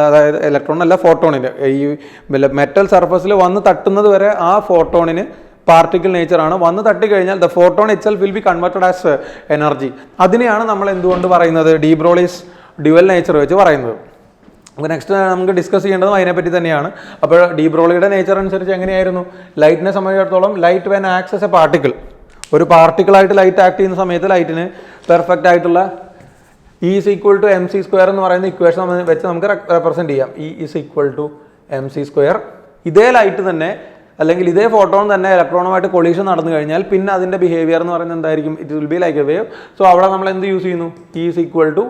അതായത് ഇലക്ട്രോണല്ല ഫോട്ടോണിന്, ഈ മെറ്റൽ സർഫസിൽ വന്ന് തട്ടുന്നത് വരെ ആ ഫോട്ടോണിന് പാർട്ടിക്കിൾ നേച്ചറാണ്. വന്ന് തട്ടിക്കഴിഞ്ഞാൽ the photon itself will be converted as energy. അതിനെയാണ് നമ്മൾ എന്തുകൊണ്ട് പറയുന്നത്, ഡി ബ്രോളീസ് ഡ്യുവൽ നേച്ചർ വെച്ച് പറയുന്നത്. അപ്പോൾ നെക്സ്റ്റ് നമുക്ക് ഡിസ്കസ് ചെയ്യേണ്ടതും അതിനെപ്പറ്റി തന്നെയാണ്. അപ്പോൾ ഡി ബ്രോളിയുടെ നേച്ചർ അനുസരിച്ച് എങ്ങനെയായിരുന്നു, ലൈറ്റിനെ സംബന്ധിച്ചിടത്തോളം light when acts S A particle, ഒരു പാർട്ടിക്കിളായിട്ട് ലൈറ്റ് ആക്ട് ചെയ്യുന്ന സമയത്ത് ലൈറ്റിന് പെർഫെക്റ്റ് ആയിട്ടുള്ള E is equal to mc² എന്ന് പറയുന്ന ഇക്വേഷൻ വെച്ച് നമുക്ക് റെപ്രസെൻറ്റ് ചെയ്യാം. E is equal to mc². ഇതേ ലൈറ്റ് തന്നെ അല്ലെങ്കിൽ ഇതേ ഫോട്ടോൺ തന്നെ ഇലക്ട്രോണുമായിട്ട് കൊളീഷൻ നടന്നു കഴിഞ്ഞാൽ പിന്നെ അതിൻ്റെ ബിഹേവിയർ എന്ന് പറയുന്നത് എന്തായിരിക്കും, it will be like A wave. So അവിടെ നമ്മൾ എന്ത് യൂസ് ചെയ്യുന്നു, E is equal to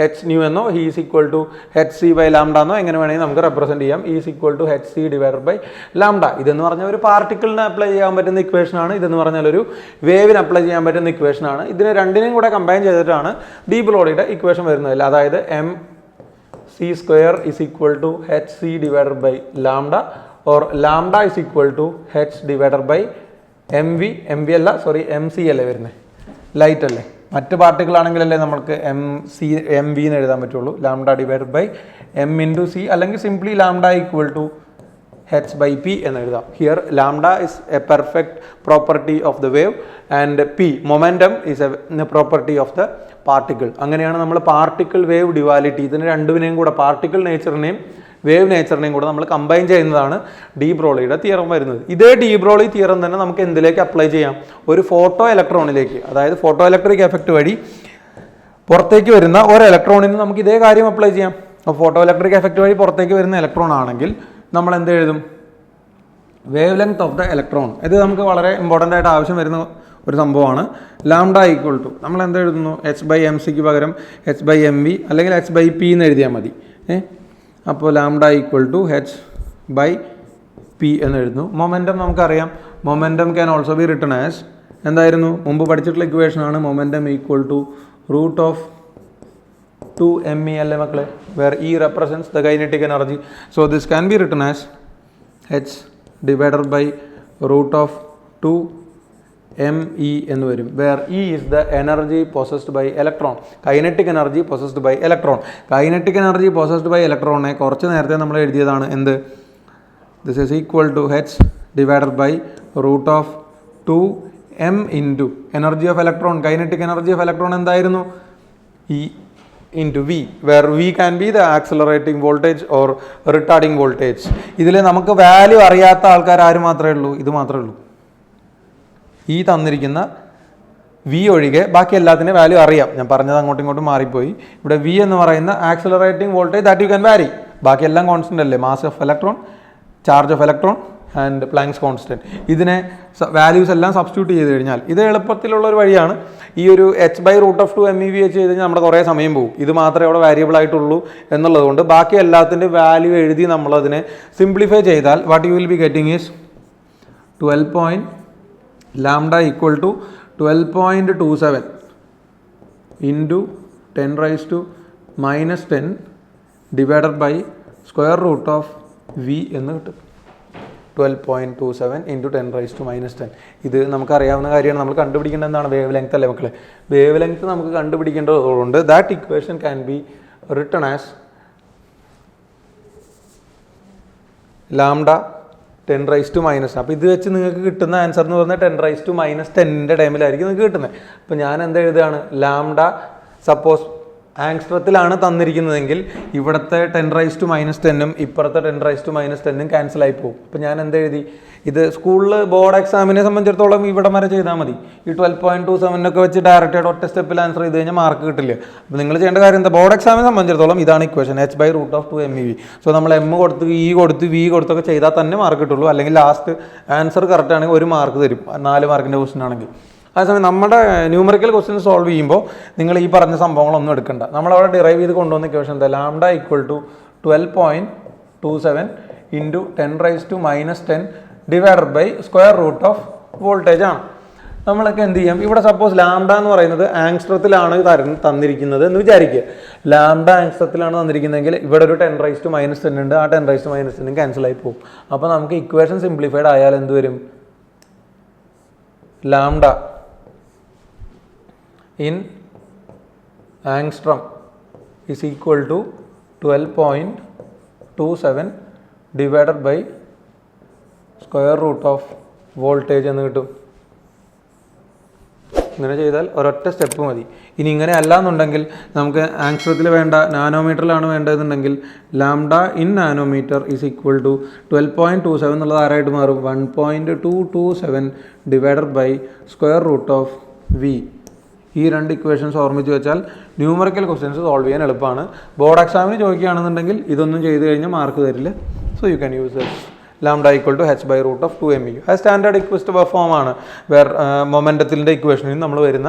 h nu എന്നോ E is equal to hc by lambda എന്നോ എങ്ങനെ വേണമെങ്കിൽ നമുക്ക് റെപ്രസെൻറ്റ് ചെയ്യാം. E is equal to hc divided by lambda. ഇതെന്ന് പറഞ്ഞാൽ ഒരു പാർട്ടിക്കിളിന് അപ്ലൈ ചെയ്യാൻ പറ്റുന്ന ഇക്വേഷനാണ്. ഇതെന്ന് പറഞ്ഞാൽ ഒരു വേവിന് അപ്ലൈ ചെയ്യാൻ പറ്റുന്ന ഇക്വേഷനാണ്. ഇതിനെ രണ്ടിനെയും കൂടെ കമ്പൈൻ ചെയ്തിട്ടാണ് ഡി ബ്രോളിയുടെ ഇക്വേഷൻ വരുന്നത്. അതായത് mc² is equal to hc divided by lambda or lambda is equal to h divided by mv അല്ല, സോറി mc അല്ലേ വരുന്നത്, ലൈറ്റ് അല്ലേ. മറ്റ് പാർട്ടിക്കിൾ ആണെങ്കിലല്ലേ നമുക്ക് mv എന്ന് എഴുതാൻ പറ്റുള്ളൂ. Lambda divided by m into C, അല്ലെങ്കിൽ simply lambda equal to h by p എന്ന് എഴുതാം. Here lambda is a perfect property of the wave and p momentum is a property of the particle. അങ്ങനെയാണ് നമ്മൾ particle wave duality, ഇതിന് രണ്ടുവിനെയും കൂടെ, particle നേച്ചറിനെയും wave നേച്ചറിനെയും കൂടെ നമ്മൾ combine ചെയ്യുന്നതാണ് D ബ്രോളിയുടെ theorem വരുന്നത്. ഇതേ ഡി ബ്രോളി തിയറം തന്നെ നമുക്ക് എന്തിലേക്ക് അപ്ലൈ ചെയ്യാം, ഒരു ഫോട്ടോ ഇലക്ട്രോണിലേക്ക്, അതായത് ഫോട്ടോ ഇലക്ട്രിക് എഫക്റ്റ് വഴി പുറത്തേക്ക് വരുന്ന ഒരു ഇലക്ട്രോണിന് നമുക്ക് ഇതേ കാര്യം അപ്ലൈ ചെയ്യാം. അപ്പോൾ ഫോട്ടോ ഇലക്ട്രിക് എഫക്റ്റ് വഴി പുറത്തേക്ക് വരുന്ന ഇലക്ട്രോൺ ആണെങ്കിൽ നമ്മൾ എന്ത് എഴുതും, wave length of the electron. ഇത് നമുക്ക് വളരെ ഇമ്പോർട്ടൻ്റ് ആയിട്ട് ആവശ്യം വരുന്ന ഒരു സംഭവമാണ്. ലാംഡ ഈക്വൽ ടു നമ്മൾ എന്ത് എഴുതുന്നു, h by mcക്ക് പകരം h by mv അല്ലെങ്കിൽ h by p എന്ന് എഴുതിയാൽ മതി. അപ്പോൾ lambda equal to h by p എന്ന് എഴുതുന്നു. മൊമെൻറ്റം നമുക്കറിയാം, momentum can also be written as എന്തായിരുന്നു, മുമ്പ് പഠിച്ചിട്ടുള്ള ഇക്വേഷനാണ്, momentum equal to root of 2me അല്ലേ മക്കളെ, where E represents the kinetic energy. So this can be written as h divided by root of 2me എന്ന് വരും, where E is the energy possessed by electron, kinetic energy possessed by electron. kinetic energy possessed by electron കുറച്ച് നേരത്തെ നമ്മൾ എഴുതിയതാണ്. എന്ത്, this is equal to h divided by root of 2m into energy of electron. kinetic energy of electron എന്തായിരുന്നു, E into v, where v can be the accelerating voltage or retarding voltage. ഇതിൽ നമുക്ക് value അറിയാത്ത ആൾക്കാർ ആര് മാത്രമേ ഉള്ളൂ, ഇത് മാത്രമേ ഉള്ളൂ. ഈ തന്നിരിക്കുന്ന വി ഒഴികെ ബാക്കി എല്ലാത്തിൻ്റെ വാല്യൂ അറിയാം. ഞാൻ പറഞ്ഞത് അങ്ങോട്ടും ഇങ്ങോട്ടും മാറിപ്പോയി. ഇവിടെ വി എന്ന് പറയുന്ന accelerating voltage that you can വാരി, ബാക്കി എല്ലാം കോൺസ്റ്റൻ്റ് അല്ലേ, mass of electron, charge of electron and planks constant. ഇതിനെ വാല്യൂസ് എല്ലാം സബ്സ്റ്റിറ്റ്യൂട്ട് ചെയ്ത് കഴിഞ്ഞാൽ ഇത് എളുപ്പത്തിലുള്ള ഒരു വഴിയാണ്. ഈ ഒരു h by root of 2mev വെച്ച് ചെയ്ത് കഴിഞ്ഞാൽ നമ്മുടെ കുറേ സമയം പോകും. ഇത് മാത്രമേ അവിടെ വാരിയബിൾ ആയിട്ടുള്ളൂ എന്നുള്ളതുകൊണ്ട് ബാക്കി എല്ലാത്തിൻ്റെ വാല്യൂ എഴുതി നമ്മളതിനെ സിംപ്ലിഫൈ ചെയ്താൽ what you will be getting is 12. lambda equal to 12.27 into 10 raised to minus 10 divided by square root of v എന്ന് കിട്ടും. 12.27 into 10 raised to minus 10. ഇത് നമുക്കറിയാവുന്ന കാര്യമാണ്. നമ്മൾ കണ്ടുപിടിക്കേണ്ടത് എന്താണ്, വേവ് ലെങ്ത് അല്ലേ മക്കളെ. വേവ് ലെങ്ത് നമുക്ക് കണ്ടുപിടിക്കേണ്ടതുകൊണ്ട് that equation can be written as lambda 10 raised to minus 10. അപ്പോൾ ഇത് വെച്ച് നിങ്ങൾക്ക് കിട്ടുന്ന ആൻസർ എന്ന് പറഞ്ഞാൽ 10 raised to minus 10ൻ്റെ ടൈമിലായിരിക്കും നിങ്ങൾക്ക് കിട്ടുന്നത്. അപ്പോൾ ഞാൻ എന്താ എഴുതുകയാണ്, ലാംഡ സപ്പോസ് ആങ്സ്ട്രത്തിലാണ് തന്നിരിക്കുന്നതെങ്കിൽ ഇവിടുത്തെ 10⁻⁻10ഉം ഇപ്പുറത്തെ 10⁻⁻10ഉം ക്യാൻസൽ ആയി പോകും. അപ്പോൾ ഞാൻ എന്തെഴുതി, ഇത് സ്കൂളിൽ ബോർഡ് എക്സാമിനെ സംബന്ധിച്ചിടത്തോളം ഇവിടെ വരെ ചെയ്താൽ മതി. ഈ 12.27 വെച്ച് ഡയറക്റ്റ് ആയിട്ട് ഒറ്റ സ്റ്റെപ്പിൽ ആൻസർ ചെയ്ത് കഴിഞ്ഞാൽ മാർക്ക് കിട്ടില്ല. അപ്പോൾ നിങ്ങൾ ചെയ്യേണ്ട കാര്യം എന്താ, ബോർഡ് എക്സാമിനെ സംബന്ധിച്ചിടത്തോളം ഇതാണ് ഇക്വേഷൻ, h/√2 MEV. സോ നമ്മൾ M കൊടുത്ത് E കൊടുത്ത് V കൊടുത്തൊക്കെ ചെയ്താൽ തന്നെ മാർക്ക് കിട്ടുള്ളൂ. അല്ലെങ്കിൽ ലാസ്റ്റ് ആൻസർ കറക്റ്റ് ആണെങ്കിൽ 1 മാർക്ക് തരും, 4 മാർക്കിൻ്റെ ക്വസ്റ്റൻ ആണെങ്കിൽ. അതേസമയം നമ്മുടെ ന്യൂമറിക്കൽ ക്വസ്റ്റ്യൻ സോൾവ് ചെയ്യുമ്പോൾ നിങ്ങൾ ഈ പറഞ്ഞ സംഭവങ്ങളൊന്നും എടുക്കണ്ട. നമ്മളവിടെ ഡിറൈവ് ചെയ്ത് കൊണ്ടുവന്ന ഇക്വേഷൻ എന്താ, lambda = 12.27 × 10⁻⁻10 divided by square root of voltage ആണ്. നമ്മളൊക്കെ എന്ത് ചെയ്യാം, ഇവിടെ സപ്പോസ് ലാംഡ എന്ന് പറയുന്നത് ആങ്സ്ട്രത്തിലാണ് തന്നിരിക്കുന്നത് എന്ന് വിചാരിക്കുക. ലാംഡ ആങ്സ്ട്രത്തിലാണ് തന്നിരിക്കുന്നതെങ്കിൽ ഇവിടെ ഒരു 10⁻⁻10 ഉണ്ട്, ആ 10⁻⁻10 ക്യാൻസൽ ആയി പോകും. അപ്പോൾ നമുക്ക് ഇക്വേഷൻ സിംപ്ലിഫൈഡ് ആയാൽ എന്ത് വരും, lambda in angstrom is equal to 12.27 divided by square root of voltage എന്ന് കിട്ടും. ഇങ്ങനെ ചെയ്താൽ ഒരൊറ്റ സ്റ്റെപ്പ് മതി. ഇനി ഇങ്ങനെ അല്ല എന്നുണ്ടെങ്കിൽ നമുക്ക് ആങ്സ്ട്രത്തിൽ വേണ്ട നാനോമീറ്ററിലാണ് വേണ്ടതെന്നുണ്ടെങ്കിൽ lambda in nanometre is equal to 12.27 എന്നുള്ളത് ആരായിട്ട് മാറും, 1.227 divided by square root of V. ഈ രണ്ട് ഇക്വേഷൻസ് ഓർമ്മിച്ച് വെച്ചാൽ ന്യൂമറിക്കൽ ക്വസ്റ്റ്യൻസ് സോൾവ് ചെയ്യാൻ എളുപ്പമാണ്. ബോർഡ് എക്സാമിന് ചോദിക്കുകയാണെന്നുണ്ടെങ്കിൽ ഇതൊന്നും ചെയ്ത് കഴിഞ്ഞാൽ മാർക്ക് തരില്ല. So you can use this lambda = h/√2 MEV. അത് സ്റ്റാൻഡേർഡ് ഇക്വസ്റ്റ് ഫോം ആണ്, മൊമെൻറ്റത്തിൻ്റെ ഇക്വേഷനിൽ നമ്മൾ വരുന്ന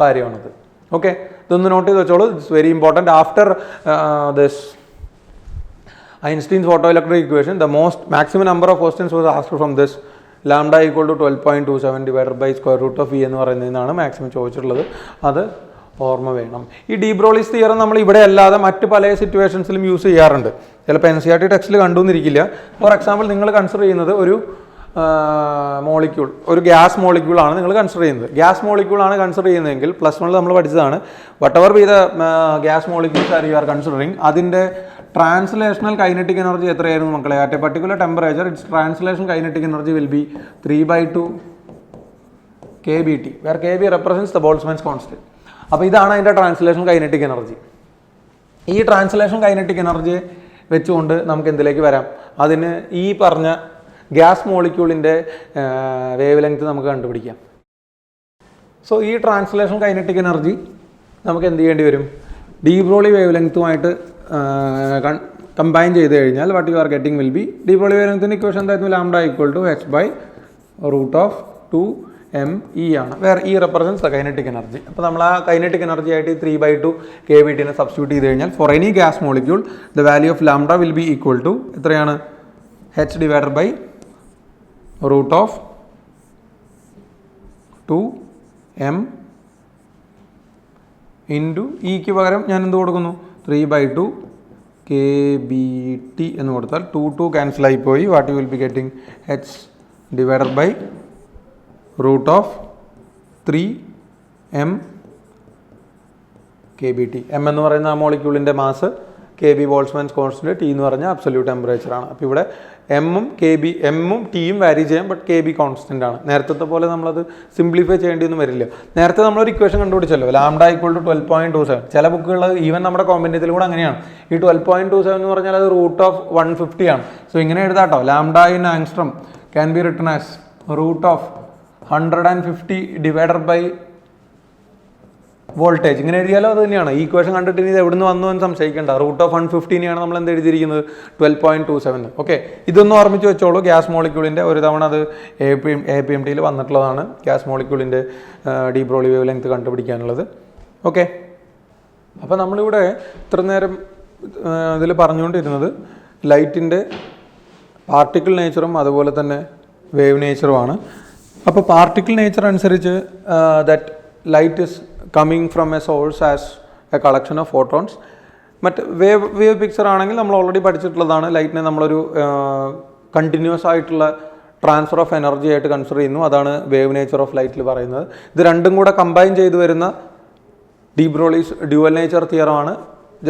കാര്യമാണത്. ഓക്കെ, ഇതൊന്ന് നോട്ട് ചെയ്ത് വെച്ചോളൂ. It's very important. After this Einstein's photoelectric equation, the maximum number of questions was asked from this. Lambda = 12.27 divided by square root of V എന്ന് പറയുന്നതിനാണ് മാക്സിമം ചോദിച്ചിട്ടുള്ളത്. അത് ഓർമ്മ വേണം. ഈ ഡി ബ്രോളീസ് തിയറം നമ്മൾ ഇവിടെ അല്ലാതെ മറ്റ് പല സിറ്റുവേഷൻസിലും യൂസ് ചെയ്യാറുണ്ട്. ചിലപ്പോൾ NCERT ടെക്സ്റ്റിൽ കണ്ടുവന്നിരിക്കില്ല. ഫോർ എക്സാമ്പിൾ നിങ്ങൾ കൺസിഡർ ചെയ്യുന്നത് ഒരു മോളിക്യൂൾ, ഒരു ഗ്യാസ് മോളിക്യൂൾ ആണ് നിങ്ങൾ കൺസിഡർ ചെയ്യുന്നത്. ഗ്യാസ് മോളിക്യൂൾ ആണ് കൺസിഡർ ചെയ്യുന്നതെങ്കിൽ +1 നമ്മൾ പഠിച്ചതാണ്, whatever be the gas molecules are you are considering, അതിൻ്റെ ട്രാൻസ്ലേഷണൽ കൈനറ്റിക് എനർജി എത്രയായിരുന്നു മക്കളെ? At a particular temperature its translation kinetic energy will be 3/2 kBT, where KB represents the Boltzmann's constant. അപ്പോൾ ഇതാണ് അതിൻ്റെ ട്രാൻസ്ലേഷൻ കൈനറ്റിക് എനർജി. ഈ translation kinetic എനർജിയെ വെച്ചുകൊണ്ട് നമുക്ക് എന്തിലേക്ക് വരാം, അതിന് ഈ പറഞ്ഞ ഗ്യാസ് മോളിക്യൂളിൻ്റെ വേവ് ലെങ്ത് നമുക്ക് കണ്ടുപിടിക്കാം. സോ ഈ ട്രാൻസ്ലേഷൻ കൈനറ്റിക് എനർജി നമുക്ക് എന്ത് ചെയ്യേണ്ടി വരും, ഡി ബ്രോളി വേവ് ലെങ്ത്തുമായിട്ട് കമ്പൈൻ ചെയ്ത് കഴിഞ്ഞാൽ what you are getting will be, de Broglie വേവ് ലെങ്ത്തിൻ്റെ ഇക്വേഷൻ എന്തായിരുന്നു, ലാംഡ = h/√2 ME ആണ്, വേറെ ഈ റെപ്രസെൻറ്റ്സ് ദ കൈനറ്റിക് എനർജി. അപ്പോൾ നമ്മൾ ആ കൈനറ്റിക് എനർജി ആയിട്ട് 3/2 kBT സബ്സ്റ്റിറ്റ്യൂട്ട് ചെയ്ത് കഴിഞ്ഞാൽ for any gas molecule the value of lambda will be equal to എത്രയാണ്, h/√2 M ഇൻറ്റു ഇക്ക് പകരം ഞാൻ എന്ത് കൊടുക്കുന്നു, 3/2 kBT എന്ന് കൊടുത്താൽ 2 ക്യാൻസൽ ആയിപ്പോയി. What you will be getting, h/√3 M kBT. M എന്ന് പറയുന്ന ആ മോളിക്യൂളിൻ്റെ മാസ്, KB ബോൾട്ട്സ്മാൻസ് കോൺസ്റ്റന്റ്, T എന്ന് പറഞ്ഞാൽ അബ്സല്യൂട്ട് ടെമ്പറേച്ചറാണ്. അപ്പോൾ ഇവിടെ എമ്മും ടിയും വാരി ചെയ്യാം, ബട്ട് KB കോൺസ്റ്റന്റ് ആണ്. നേരത്തെ പോലെ നമ്മളത് സിംപ്ലിഫൈ ചെയ്യേണ്ടിയൊന്നും വരില്ല. നേരത്തെ നമ്മളൊരു ഇക്വേഷൻ കണ്ടുപിടിച്ചല്ലോ, ലാംഡ = 12.27. ചില ബുക്കുകൾ ഈവൻ നമ്മുടെ കോമ്പറ്റീറ്റിൽ കൂടെ അങ്ങനെയാണ്. ഈ 12.27 എന്ന് പറഞ്ഞാൽ അത് √150 ആണ്. സോ ഇങ്ങനെ എഴുതാട്ടോ, lambda in angstrom can be written as √150 divided by voltage. ഇങ്ങനെ എഴുതിയാലോ അത് തന്നെയാണ്. ഈ ഇക്വേഷൻ കണ്ടിട്ട് ഇനി ഇത് എവിടെ നിന്ന് വന്നു എന്ന് സംശയിക്കേണ്ട. √150 നമ്മൾ എന്ത് എഴുതിയിരിക്കുന്നത്, 12.27. ഓക്കെ, ഇതൊന്നും ഓർമ്മിച്ച് വെച്ചോളൂ. ഗ്യാസ് മോളിക്യൂളിൻ്റെ ഒരു തവണ അത് APMTയിൽ വന്നിട്ടുള്ളതാണ്, ഗ്യാസ് മോളിക്യൂളിൻ്റെ ഡി ബ്രോളി വേവ് ലെങ്ത് കണ്ടുപിടിക്കാനുള്ളത്. ഓക്കെ, അപ്പോൾ നമ്മളിവിടെ ഇത്ര നേരം ഇതിൽ പറഞ്ഞുകൊണ്ടിരുന്നത് ലൈറ്റിൻ്റെ പാർട്ടിക്കിൾ നേച്ചറും അതുപോലെ തന്നെ വേവ് നേച്ചറുമാണ്. അപ്പോൾ പാർട്ടിക്കിൾ നേച്ചർ അനുസരിച്ച് that light is coming from a source as a collection of photons. മറ്റ് വേവ് പിക്ചർ ആണെങ്കിൽ നമ്മൾ ഓൾറെഡി പഠിച്ചിട്ടുള്ളതാണ്. ലൈറ്റിനെ നമ്മളൊരു കണ്ടിന്യൂസ് ആയിട്ടുള്ള ട്രാൻസ്ഫർ ഓഫ് എനർജി ആയിട്ട് കൺസിഡർ ചെയ്യുന്നു. അതാണ് വേവ് നേച്ചർ ഓഫ് ലൈറ്റിൽ പറയുന്നത്. ഇത് രണ്ടും കൂടെ കമ്പൈൻ ചെയ്ത് വരുന്ന ഡി ബ്രോളീസ് ഡ്യുവൽ നേച്ചർ തിയറമാണ്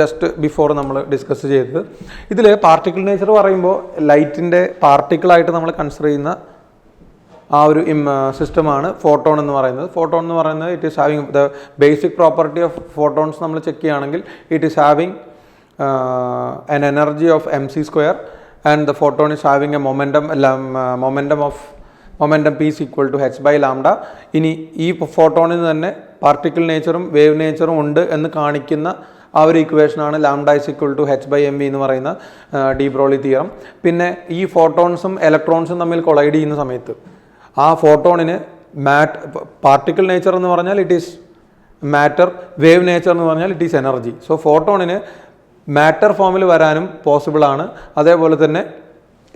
ജസ്റ്റ് ബിഫോർ നമ്മൾ ഡിസ്കസ് ചെയ്തത്. ഇതിൽ പാർട്ടിക്കിൾ നേച്ചർ പറയുമ്പോൾ ലൈറ്റിൻ്റെ പാർട്ടിക്കിളായിട്ട് നമ്മൾ കൺസിഡർ ചെയ്യുന്ന ആ ഒരു സിസ്റ്റമാണ് ഫോട്ടോൺ എന്ന് പറയുന്നത്. ഫോട്ടോൺ എന്ന് പറയുന്നത് it is having the basic property of photons നമ്മൾ ചെക്ക് ചെയ്യുകയാണെങ്കിൽ it is having an energy of mc² and the photon is having a momentum p is equal to h by lambda. ഇനി ഈ ഫോട്ടോണിന് തന്നെ particle നേച്ചറും wave നേച്ചറും ഉണ്ട് എന്ന് കാണിക്കുന്ന ആ ഒരു ഇക്വേഷനാണ് lambda is equal to h by mv എന്ന് പറയുന്ന ഡി ബ്രോളി തിയറം. പിന്നെ ഈ ഫോട്ടോൺസും ഇലക്ട്രോൺസും തമ്മിൽ കൊളൈഡ് ചെയ്യുന്ന സമയത്ത് ആ ഫോട്ടോണിന് പാർട്ടിക്കിൾ നേച്ചർ എന്ന് പറഞ്ഞാൽ it is matter, wave nature എന്ന് പറഞ്ഞാൽ ഇറ്റ് ഈസ് എനർജി. സോ ഫോട്ടോണിന് മാറ്റർ ഫോമിൽ വരാനും പോസിബിളാണ്, അതേപോലെ തന്നെ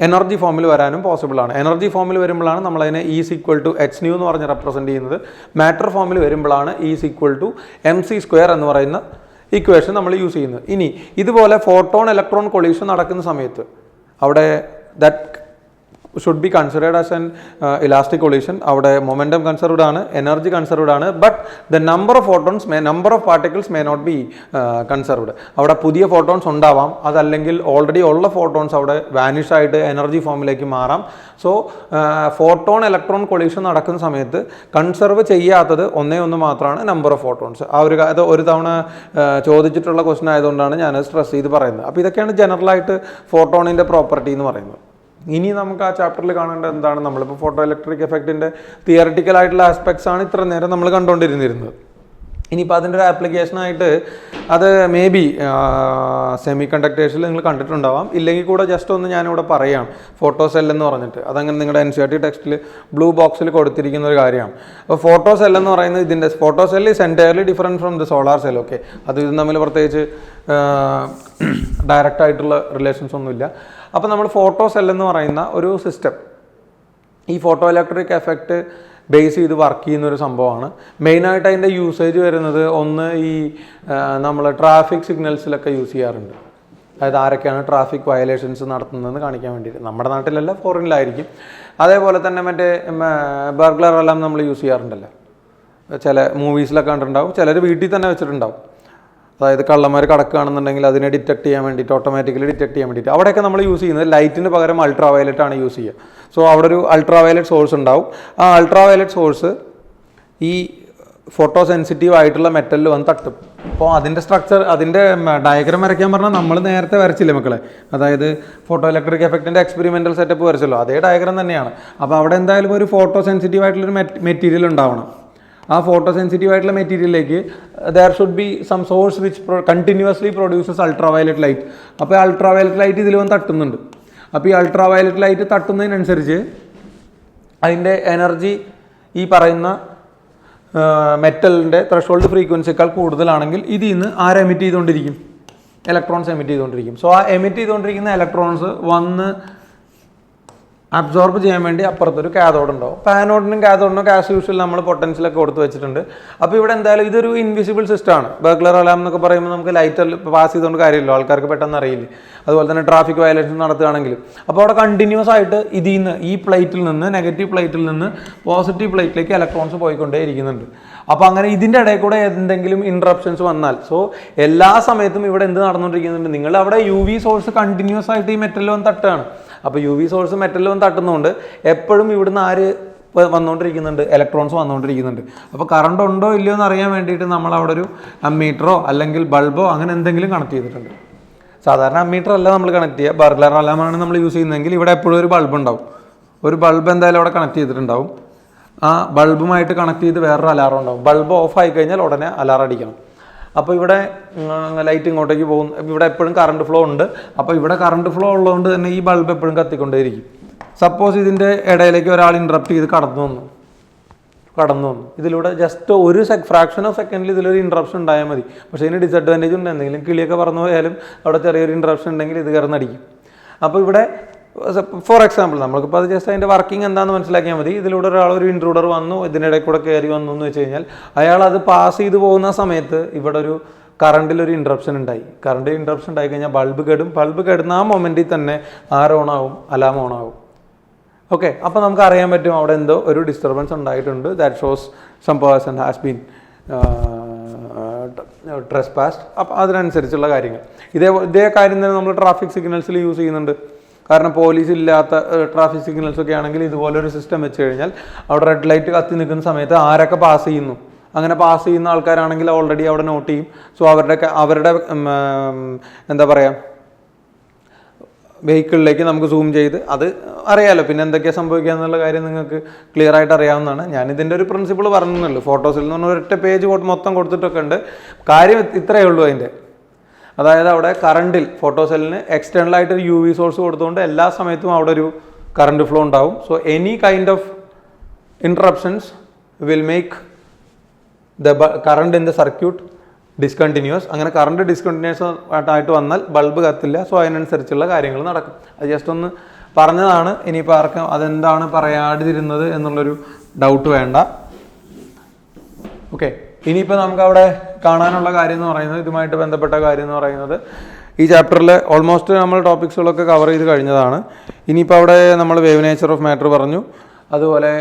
എനർജി ഫോമിൽ വരാനും പോസിബിളാണ്. എനർജി ഫോമിൽ വരുമ്പോഴാണ് നമ്മളതിനെ is equal to h nu എന്ന് പറഞ്ഞ് റെപ്രസെൻറ്റ് ചെയ്യുന്നത്. മാറ്റർ ഫോമിൽ വരുമ്പോഴാണ് ഈസ് ഈക്വൽ ടു mc² എന്ന് പറയുന്ന ഇക്വേഷൻ നമ്മൾ യൂസ് ചെയ്യുന്നത്. ഇനി ഇതുപോലെ ഫോട്ടോൺ ഇലക്ട്രോൺ കൊളീഷൻ നടക്കുന്ന സമയത്ത് അവിടെ that should be considered as an elastic collision. അവിടെ momentum conserved ആണ്, energy conserved ആണ്, but the number of particles may not be conserved. അവിടെ പുതിയ ഫോട്ടോൺസ് ഉണ്ടാവാം, അതല്ലെങ്കിൽ ഓൾറെഡി ഉള്ള ഫോട്ടോൺസ് അവിടെ വാനിഷ് ആയിട്ട് എനർജി ഫോമിലേക്ക് മാറാം. സോ ഫോട്ടോൺ ഇലക്ട്രോൺ കൊളീഷൻ നടക്കുന്ന സമയത്ത് കൺസർവ് ചെയ്യാത്തത് ഒന്ന് മാത്രമാണ് നമ്പർ ഓഫ് ഫോട്ടോൺസ്. അത് ഒരു തവണ ചോദിച്ചിട്ടുള്ള ക്വസ്റ്റൻ ആയതുകൊണ്ടാണ് ഞാൻ സ്ട്രെസ് ചെയ്ത് പറയുന്നത്. അപ്പോൾ ഇതൊക്കെയാണ് ജനറലായിട്ട് ഫോട്ടോണിൻ്റെ പ്രോപ്പർട്ടി എന്ന് പറയുന്നത്. ഇനി നമുക്ക് ആ ചാപ്റ്ററിൽ കാണേണ്ടത് എന്താണ്? നമ്മളിപ്പോൾ ഫോട്ടോ ഇലക്ട്രിക് എഫക്റ്റിൻ്റെ തിയററ്റിക്കൽ ആയിട്ടുള്ള ആസ്പെക്ട്സ് ആണ് ഇത്ര നേരം നമ്മൾ കണ്ടുകൊണ്ടിരുന്നത്. ഇനിയിപ്പോൾ അതിൻ്റെ ഒരു ആപ്ലിക്കേഷനായിട്ട് അത് മേ ബി സെമി കണ്ടക്ടേഴ്സിൽ നിങ്ങൾ കണ്ടിട്ടുണ്ടാവാം, ഇല്ലെങ്കിൽ കൂടെ ജസ്റ്റ് ഒന്ന് ഞാനിവിടെ പറയാം. ഫോട്ടോ സെൽ എന്ന് പറഞ്ഞിട്ട് അതങ്ങനെ നിങ്ങളുടെ NCERT ടെക്സ്റ്റിൽ ബ്ലൂ ബോക്സിൽ കൊടുത്തിരിക്കുന്ന ഒരു കാര്യമാണ്. അപ്പോൾ ഫോട്ടോ സെൽ എന്ന് പറയുന്നത് ഇതിൻ്റെ photo cell is entirely different from the solar cell. Okay, അത് ഇതും തമ്മിൽ പ്രത്യേകിച്ച് ഡയറക്റ്റ് ആയിട്ടുള്ള റിലേഷൻസ് ഒന്നുമില്ല. അപ്പോൾ നമ്മൾ ഫോട്ടോ സെൽ എന്ന് പറയുന്ന ഒരു സിസ്റ്റം ഈ ഫോട്ടോ ഇലക്ട്രിക് എഫക്റ്റ് ബേസ് ചെയ്ത് വർക്ക് ചെയ്യുന്ന ഒരു സംഭവമാണ്. മെയിനായിട്ട് അതിൻ്റെ യൂസേജ് വരുന്നത് ഒന്ന് ഈ നമ്മൾ ട്രാഫിക് സിഗ്നൽസിലൊക്കെ യൂസ് ചെയ്യാറുണ്ട്. അതായത് ആരൊക്കെയാണ് ട്രാഫിക് വയലേഷൻസ് നടത്തുന്നതെന്ന് കാണിക്കാൻ വേണ്ടിയിട്ട്. നമ്മുടെ നാട്ടിലല്ല, ഫോറിനിലായിരിക്കും. അതേപോലെ തന്നെ മറ്റേ ബർഗ്ലർ എല്ലാം നമ്മൾ യൂസ് ചെയ്യാറുണ്ടല്ലോ, ചില മൂവീസിലൊക്കെ കണ്ടിട്ടുണ്ടാവും, ചിലർ വീട്ടിൽ തന്നെ വെച്ചിട്ടുണ്ടാവും. അതായത് കള്ളന്മാർ കടക്കുകയാണെന്നുണ്ടെങ്കിൽ അതിനെ ഡിറ്റക്ട് ചെയ്യാൻ വേണ്ടിയിട്ട്, ഓട്ടോമാറ്റിക്കലി ഡിറ്റക്ട് ചെയ്യാൻ വേണ്ടിയിട്ട് അവിടെയൊക്കെ നമ്മൾ യൂസ് ചെയ്യുന്നത് ലൈറ്റിന് പകരം അൾട്രാ വയലറ്റ് ആണ് യൂസ് ചെയ്യുക. സോ അവിടെ ഒരു അൾട്രാ വയലറ്റ് സോഴ്സ് ഉണ്ടാവും. ആ അൾട്രാ വയലറ്റ് സോഴ്സ് ഈ ഫോട്ടോ സെൻസിറ്റീവ് ആയിട്ടുള്ള മെറ്റലിൽ വന്ന് തട്ടും. അപ്പോൾ അതിൻ്റെ സ്ട്രക്ചർ, അതിൻ്റെ ഡയഗ്രാം വരയ്ക്കാൻ പറഞ്ഞാൽ നമ്മൾ നേരത്തെ വരച്ചില്ലേ മക്കളെ, അതായത് ഫോട്ടോ ഇലക്ട്രിക് എഫക്റ്റിൻ്റെ എക്സ്പെരിമെൻ്റൽ സെറ്റപ്പ് വരച്ചല്ലോ, അതേ ഡയഗ്രാം തന്നെയാണ്. അപ്പോൾ അവിടെ എന്തായാലും ഒരു ഫോട്ടോ സെൻസിറ്റീവ് ആയിട്ടുള്ളൊരു മെറ്റീരിയൽ ഉണ്ടാവണം. ആ ഫോട്ടോ സെൻസിറ്റീവ് ആയിട്ടുള്ള മെറ്റീരിയലിലേക്ക് there should be some source which continuously produces ultraviolet light. അപ്പോൾ അൾട്രാ വയലറ്റ് ലൈറ്റ് ഇതിൽ വന്ന് തട്ടുന്നുണ്ട്. അപ്പോൾ ഈ അൾട്രാ വയലറ്റ് ലൈറ്റ് തട്ടുന്നതിനനുസരിച്ച് അതിൻ്റെ എനർജി ഈ പറയുന്ന മെറ്റലിൻ്റെ ത്രെഷോൾഡ് ഫ്രീക്വൻസിയേക്കാൾ കൂടുതലാണെങ്കിൽ ഇതിൽ നിന്ന് എമിറ്റ് ചെയ്തുകൊണ്ടിരിക്കും, ഇലക്ട്രോൺസ് എമിറ്റ് ചെയ്തുകൊണ്ടിരിക്കും. സോ ആ എമിറ്റ് ചെയ്തുകൊണ്ടിരിക്കുന്ന ഇലക്ട്രോൺസ് വന്ന് അബ്സോർബ് ചെയ്യാൻ വേണ്ടി അപ്പുറത്തൊരു കാഥോഡ് ഉണ്ടാവും. അപ്പോൾ ആനോഡിനും കാഥോഡിനും ആസ് യൂഷ്വൽ നമ്മൾ പൊട്ടൻഷ്യലൊക്കെ കൊടുത്ത് വെച്ചിട്ടുണ്ട്. അപ്പോൾ ഇവിടെ എന്തായാലും ഇതൊരു ഇൻവിസിബിൾ സിസ്റ്റമാണ്. ബർഗ്ലർ അലാം എന്നൊക്കെ പറയുമ്പോൾ നമുക്ക് ലൈറ്റർ പാസ് ചെയ്തുകൊണ്ട് കാര്യമില്ല, ആൾക്കാർക്ക് പെട്ടെന്ന് അറിയില്ല. അതുപോലെ തന്നെ ട്രാഫിക് വയലേഷൻ നടത്തുകയാണെങ്കിലും അപ്പോൾ അവിടെ കണ്ടിന്യൂസ് ആയിട്ട് ഇതിൽ നിന്ന് ഈ പ്ലേറ്റിൽ നിന്ന് നെഗറ്റീവ് പ്ലേറ്റിൽ നിന്ന് പോസിറ്റീവ് പ്ലേറ്റിലേക്ക് ഇലക്ട്രോൺസ് പോയിക്കൊണ്ടേ ഇരിക്കുന്നുണ്ട്. അപ്പോൾ അങ്ങനെ ഇതിൻ്റെ ഇടയിൽ കൂടെ എന്തെങ്കിലും ഇൻട്രപ്ഷൻസ് വന്നാൽ, സോ എല്ലാ സമയത്തും ഇവിടെ എന്ത് നടന്നുകൊണ്ടിരിക്കുന്നുണ്ട്, നിങ്ങൾ അവിടെ UV സോഴ്സ് കണ്ടിന്യൂസ് ആയിട്ട് ഈ മെറ്റലിൽ വന്ന് തട്ടുകയാണ്. അപ്പോൾ UV സോഴ്സ് മെറ്റലിൽ വന്ന് തട്ടുന്നതുകൊണ്ട് എപ്പോഴും ഇവിടുന്ന് വന്നുകൊണ്ടിരിക്കുന്നുണ്ട്, ഇലക്ട്രോൺസ് വന്നുകൊണ്ടിരിക്കുന്നുണ്ട്. അപ്പോൾ കറണ്ട് ഉണ്ടോ ഇല്ലയോ എന്ന് അറിയാൻ വേണ്ടിയിട്ട് നമ്മൾ അവിടെ ഒരു അമ്മീറ്ററോ അല്ലെങ്കിൽ ബൾബോ അങ്ങനെ എന്തെങ്കിലും കണക്ട് ചെയ്തിട്ടുണ്ട്. സാധാരണ അമ്മീറ്റർ അല്ല നമ്മൾ കണക്ട് ചെയ്യുക, ബർഗ്ലർ അലാമാണ് നമ്മൾ യൂസ് ചെയ്യുന്നതെങ്കിൽ ഇവിടെ എപ്പോഴും ഒരു ബൾബ് ഉണ്ടാവും. ഒരു ബൾബ് എന്തായാലും അവിടെ കണക്ട് ചെയ്തിട്ടുണ്ടാവും. ആ ബൾബുമായിട്ട് കണക്ട് ചെയ്ത് വേറൊരു അലാറം ഉണ്ടാവും. ബൾബ് ഓഫ് ആയി കഴിഞ്ഞാൽ ഉടനെ അലാറം അടിക്കണം. അപ്പോൾ ഇവിടെ ലൈറ്റ് ഇങ്ങോട്ടേക്ക് പോകും. ഇവിടെ എപ്പോഴും കറണ്ട് ഫ്ലോ ഉണ്ട്. അപ്പോൾ ഇവിടെ കറണ്ട് ഫ്ലോ ഉള്ളതുകൊണ്ട് തന്നെ ഈ ബൾബ് എപ്പോഴും കത്തിക്കൊണ്ടേയിരിക്കും. സപ്പോസ് ഇതിൻ്റെ ഇടയിലേക്ക് ഒരാൾ ഇൻട്രപ്റ്റ് ചെയ്ത് കടന്നു വന്നു, ഇതിലൂടെ ജസ്റ്റ് ഒരു ഫ്രാക്ഷൻ ഓഫ് സെക്കൻഡിൽ ഇതിലൊരു ഇൻട്രപ്ഷൻ ഉണ്ടായാൽ മതി. പക്ഷേ ഇതിന് ഡിസഡ്വാൻറ്റേജ് ഉണ്ട്. എന്തെങ്കിലും കിളിയൊക്കെ പറന്നു പോയാലും അവിടെ ചെറിയൊരു ഇൻട്രപ്ഷൻ ഉണ്ടെങ്കിൽ ഇത് കിടന്നടിക്കും. അപ്പോൾ ഇവിടെ ഫോർ എക്സാമ്പിൾ നമ്മൾക്കിപ്പോൾ അത് ജസ്റ്റ് അതിൻ്റെ വർക്കിംഗ് എന്താണെന്ന് മനസ്സിലാക്കിയാൽ മതി. ഇതിലൂടെ ഒരു ഇൻട്രൂഡർ വന്നു, ഇതിനിടയിൽ കൂടെ കയറി വന്നു എന്ന് വെച്ച് കഴിഞ്ഞാൽ അയാൾ അത് പാസ് ചെയ്ത് പോകുന്ന സമയത്ത് ഇവിടെ ഒരു കറണ്ടിലൊരു ഇൻട്രപ്ഷൻ ഉണ്ടായി. കറണ്ട് ഇൻട്രപ്ഷൻ ഉണ്ടായി കഴിഞ്ഞാൽ ബൾബ് കെടും. ബൾബ് കെടുന്ന ആ മൊമെൻറ്റിൽ തന്നെ ഓണാവും, അലാം ഓണാവും. ഓക്കെ, അപ്പോൾ നമുക്ക് അറിയാൻ പറ്റും അവിടെ എന്തോ ഒരു ഡിസ്റ്റർബൻസ് ഉണ്ടായിട്ടുണ്ട്. That shows some person has been trespassed. അപ്പോൾ അതിനനുസരിച്ചുള്ള കാര്യങ്ങൾ ഇതേ കാര്യം തന്നെ നമ്മൾ ട്രാഫിക് സിഗ്നൽസിൽ യൂസ് ചെയ്യുന്നുണ്ട്. കാരണം പോലീസ് ഇല്ലാത്ത ട്രാഫിക് സിഗ്നൽസ് ഒക്കെ ആണെങ്കിൽ ഇതുപോലൊരു സിസ്റ്റം വെച്ച് കഴിഞ്ഞാൽ അവിടെ റെഡ് ലൈറ്റ് കത്തി നിൽക്കുന്ന സമയത്ത് ആരൊക്കെ പാസ് ചെയ്യുന്നു, അങ്ങനെ പാസ് ചെയ്യുന്ന ആൾക്കാരാണെങ്കിൽ ഓൾറെഡി അവിടെ നോട്ട് ചെയ്യും. സോ അവരുടെ എന്താ പറയുക വെഹിക്കിളിലേക്ക് നമുക്ക് സൂം ചെയ്ത് അത് അറിയാമല്ലോ, പിന്നെ എന്തൊക്കെയാണ് സംഭവിക്കുക എന്നുള്ള കാര്യം നിങ്ങൾക്ക് ക്ലിയർ ആയിട്ട് അറിയാവുന്നതാണ്. ഞാനിതിൻ്റെ ഒരു പ്രിൻസിപ്പിൾ പറഞ്ഞുള്ളൂ. ഫോട്ടോസിൽ നിന്ന് ഒരൊറ്റ പേജ് മൊത്തം കൊടുത്തിട്ടൊക്കെ ഉണ്ട്. കാര്യം ഇത്രയേ ഉള്ളൂ അതിൻ്റെ. അതായത് അവിടെ കറണ്ടിൽ ഫോട്ടോസെല്ലിന് എക്സ്റ്റേണൽ ആയിട്ട് ഒരു UV സോഴ്സ് കൊടുത്തുകൊണ്ട് എല്ലാ സമയത്തും അവിടെ ഒരു കറണ്ട് ഫ്ലോ ഉണ്ടാവും. So any kind of interruptions will make the current in the circuit discontinuous. അങ്ങനെ കറണ്ട് ഡിസ്കണ്ടിന്യൂസ് ആയിട്ട് വന്നാൽ ബൾബ് കത്തില്ല. സോ അതിനനുസരിച്ചുള്ള കാര്യങ്ങൾ നടക്കും. അത് ജസ്റ്റ് ഒന്ന് പറഞ്ഞതാണ്. ഇനിയിപ്പോൾ ആർക്കും അതെന്താണ് പറയാതിരുന്നത് എന്നുള്ളൊരു ഡൗട്ട് വേണ്ട. ഓക്കെ, ഇനിയിപ്പോൾ നമുക്ക് അവിടെ കാണാനുള്ള കാര്യം എന്ന് പറയുന്നത്, ഇതുമായിട്ട് ബന്ധപ്പെട്ട കാര്യം എന്ന് പറയുന്നത്, ഈ ചാപ്റ്ററിൽ ഓൾമോസ്റ്റ് നമ്മൾ ടോപ്പിക്സുകളൊക്കെ കവർ ചെയ്ത് കഴിഞ്ഞതാണ്. ഇനിയിപ്പോൾ അവിടെ നമ്മൾ വേവ് നേച്ചർ ഓഫ് മാറ്റർ പറഞ്ഞു, അതുപോലെ